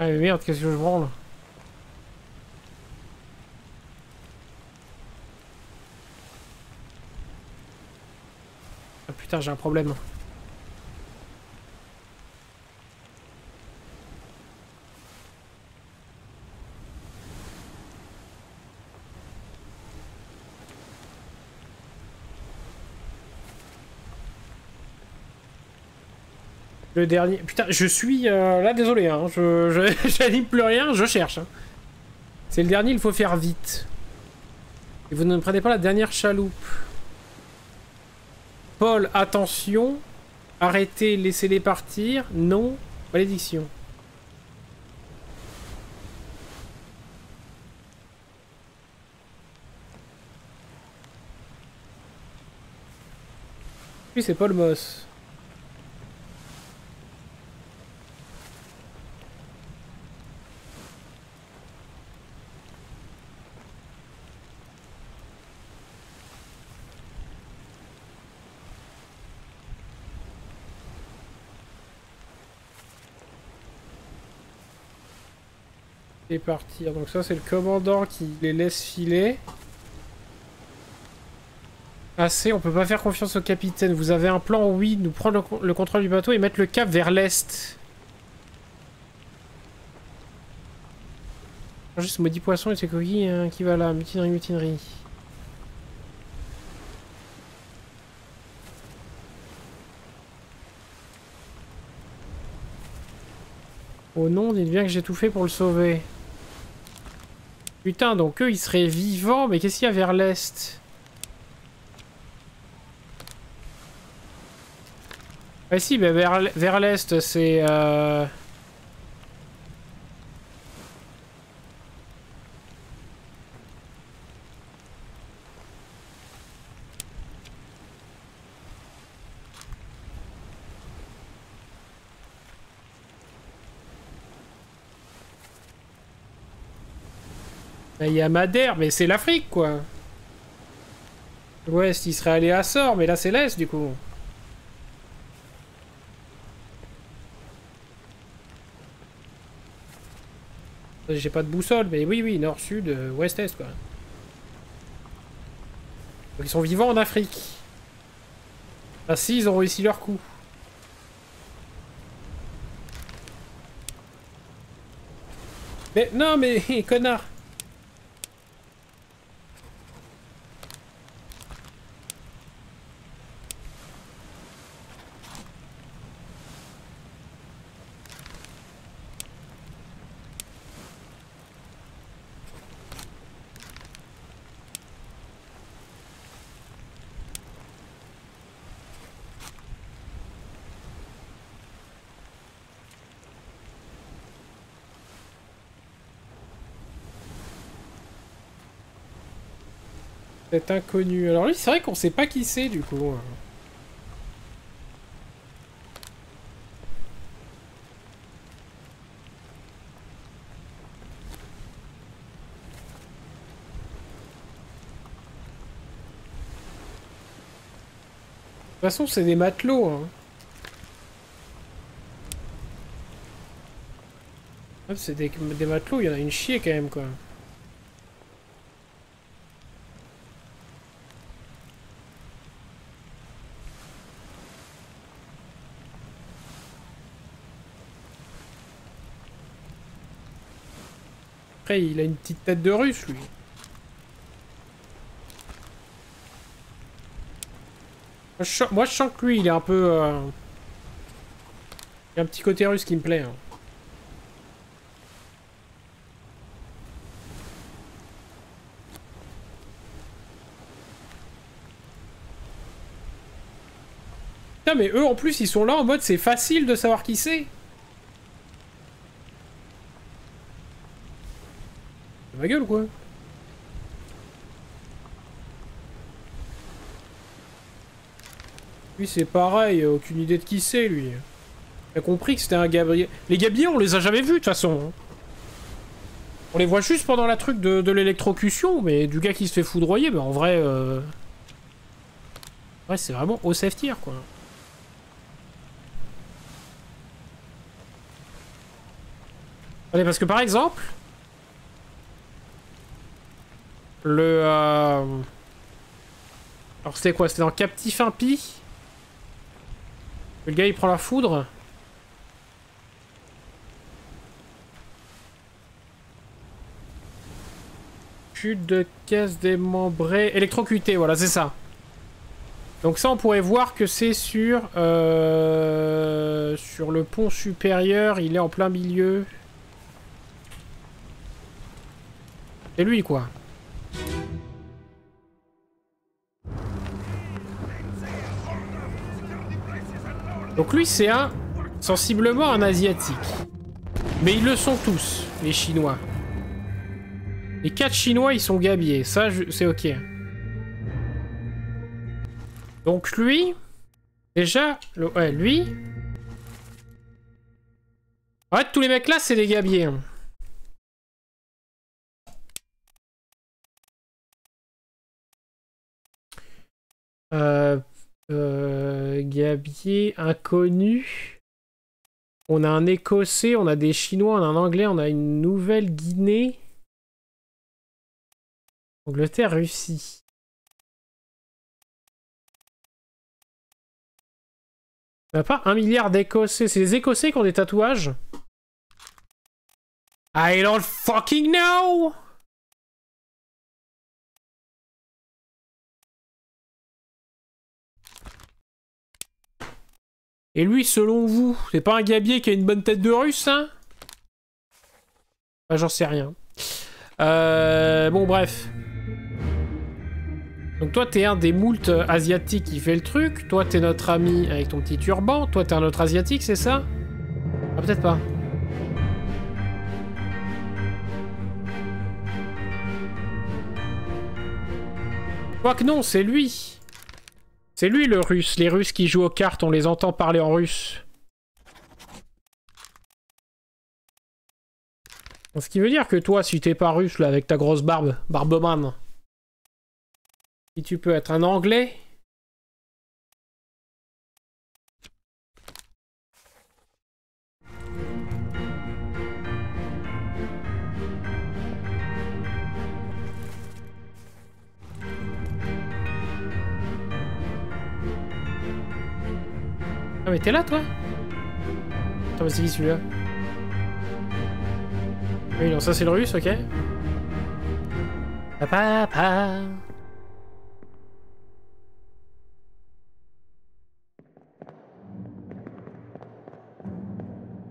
Ah mais merde, qu'est-ce que je branle? Ah putain, j'ai un problème. Le dernier... Putain, je suis... là, désolé, hein, j'anime plus rien, je cherche. Hein. C'est le dernier, il faut faire vite. Et vous ne prenez pas la dernière chaloupe. Paul, attention. Arrêtez, laissez-les partir. Non, malédiction. Lui, c'est Paul Moss. Et partir. Donc ça c'est le commandant qui les laisse filer. Assez, on peut pas faire confiance au capitaine. Vous avez un plan? Oui, nous prendre le contrôle du bateau et mettre le cap vers l'est. Juste maudit poisson et ses coquilles hein, qui va là. Mutinerie, mutinerie. Oh non, dites bien que j'ai tout fait pour le sauver. Putain, donc eux, ils seraient vivants, mais qu'est-ce qu'il y a vers l'est? Ah si, bah vers l'est, c'est... Il y a Madère, mais c'est l'Afrique, quoi. L'ouest, il serait allé à Sort, mais là, c'est l'Est, du coup. J'ai pas de boussole, mais oui, oui, nord, sud, ouest, est, quoi. Donc, ils sont vivants en Afrique. Ah si, ils ont réussi leur coup. Mais, non, mais, connard. Cet inconnu. Alors lui, c'est vrai qu'on sait pas qui c'est, du coup. De toute façon, c'est des matelots, hein. C'est des matelots, il y en a une chier quand même, quoi. Après, il a une petite tête de russe, lui. Moi, je sens que lui, il est un peu... Il y a un petit côté russe qui me plaît. Hein. Putain, mais eux, en plus, ils sont là en mode c'est facile de savoir qui c'est. Ma gueule, quoi. Lui, c'est pareil, aucune idée de qui c'est, lui. Il a compris que c'était un Gabriel. Les Gabriels, on les a jamais vus, de toute façon. On les voit juste pendant la truc de l'électrocution, mais du gars qui se fait foudroyer, mais en vrai... Ouais, c'est vraiment au safe tier, quoi. Allez, parce que par exemple... Le... Alors c'était quoi? C'était dans Captif Impie? Le gars il prend la foudre. Chute de caisse démembrée. Électrocuté, voilà, c'est ça. Donc ça, on pourrait voir que c'est sur... sur le pont supérieur, il est en plein milieu. C'est lui, quoi. Donc lui, c'est un... sensiblement un asiatique. Mais ils le sont tous, les Chinois. Les 4 Chinois, ils sont gabiers. Ça, c'est ok. Donc lui... Déjà... Ouais, lui... En fait, tous les mecs là, c'est des gabiers. Hein. Gabier inconnu. On a un Écossais, on a des Chinois, on a un Anglais, on a une Nouvelle-Guinée. Angleterre, Russie. Il n'y a pas 1 milliard d'Écossais. C'est les Écossais qui ont des tatouages? I don't fucking know! Et lui, selon vous, c'est pas un gabier qui a une bonne tête de russe, hein? Ah, j'en sais rien. Bon, bref. Donc toi, t'es un des moultes asiatiques qui fait le truc. Toi, t'es notre ami avec ton petit turban. Toi, t'es un autre asiatique, c'est ça? Ah, peut-être pas. Quoique non, c'est lui. C'est lui le russe. Les Russes qui jouent aux cartes, on les entend parler en russe. Ce qui veut dire que toi, si t'es pas russe, là, avec ta grosse barbe, barbeman, si tu peux être un anglais... Ah mais t'es là toi? Attends mais c'est qui celui-là? Oui non ça c'est le russe, ok. Papa.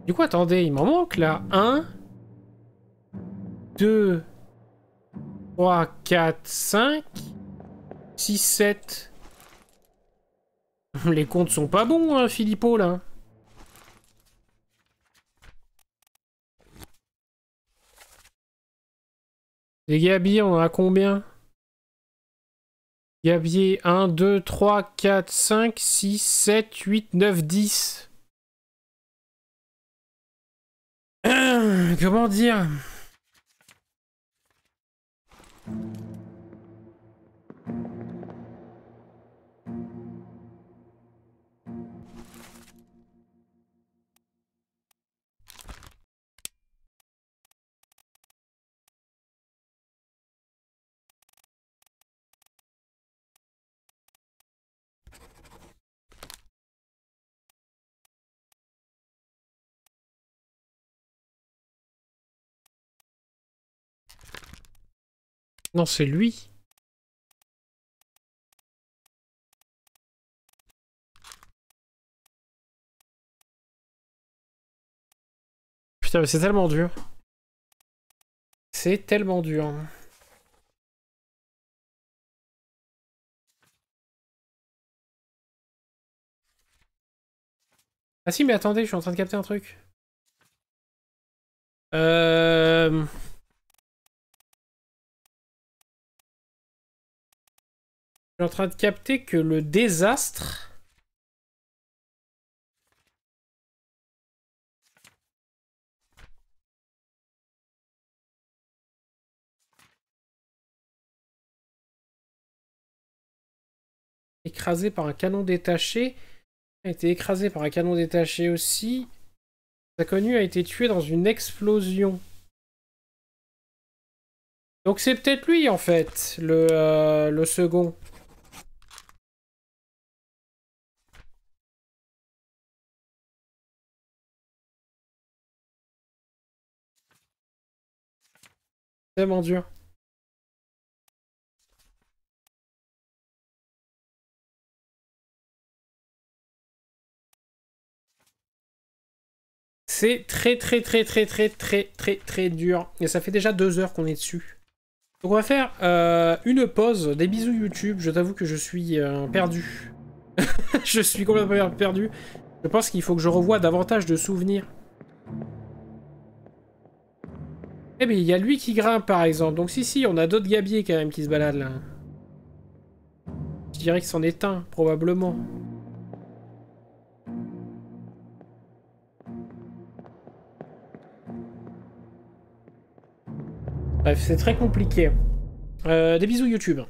Du coup attendez, il m'en manque là. 1, 2, 3, 4, 5, 6, 7... Les comptes sont pas bons, hein, Philippot, là. Les gabiers, on en a combien? Gabier, 1, 2, 3, 4, 5, 6, 7, 8, 9, 10. Comment dire? Non, c'est lui. Putain, mais c'est tellement dur. C'est tellement dur. Ah si, mais attendez, je suis en train de capter un truc. Je suis en train de capter que le désastre... écrasé par un canon détaché... a été écrasé par un canon détaché aussi. Inconnu a été tué dans une explosion. Donc c'est peut-être lui en fait, le second. C'est tellement dur. C'est très dur. Et ça fait déjà 2 heures qu'on est dessus. Donc on va faire une pause. Des bisous YouTube. Je t'avoue que je suis perdu. Je suis complètement perdu. Je pense qu'il faut que je revoie davantage de souvenirs. Eh bien, il y a lui qui grimpe par exemple. Donc si, on a d'autres gabiers quand même qui se baladent là. Je dirais que c'en est un, probablement. Bref, c'est très compliqué. Des bisous YouTube.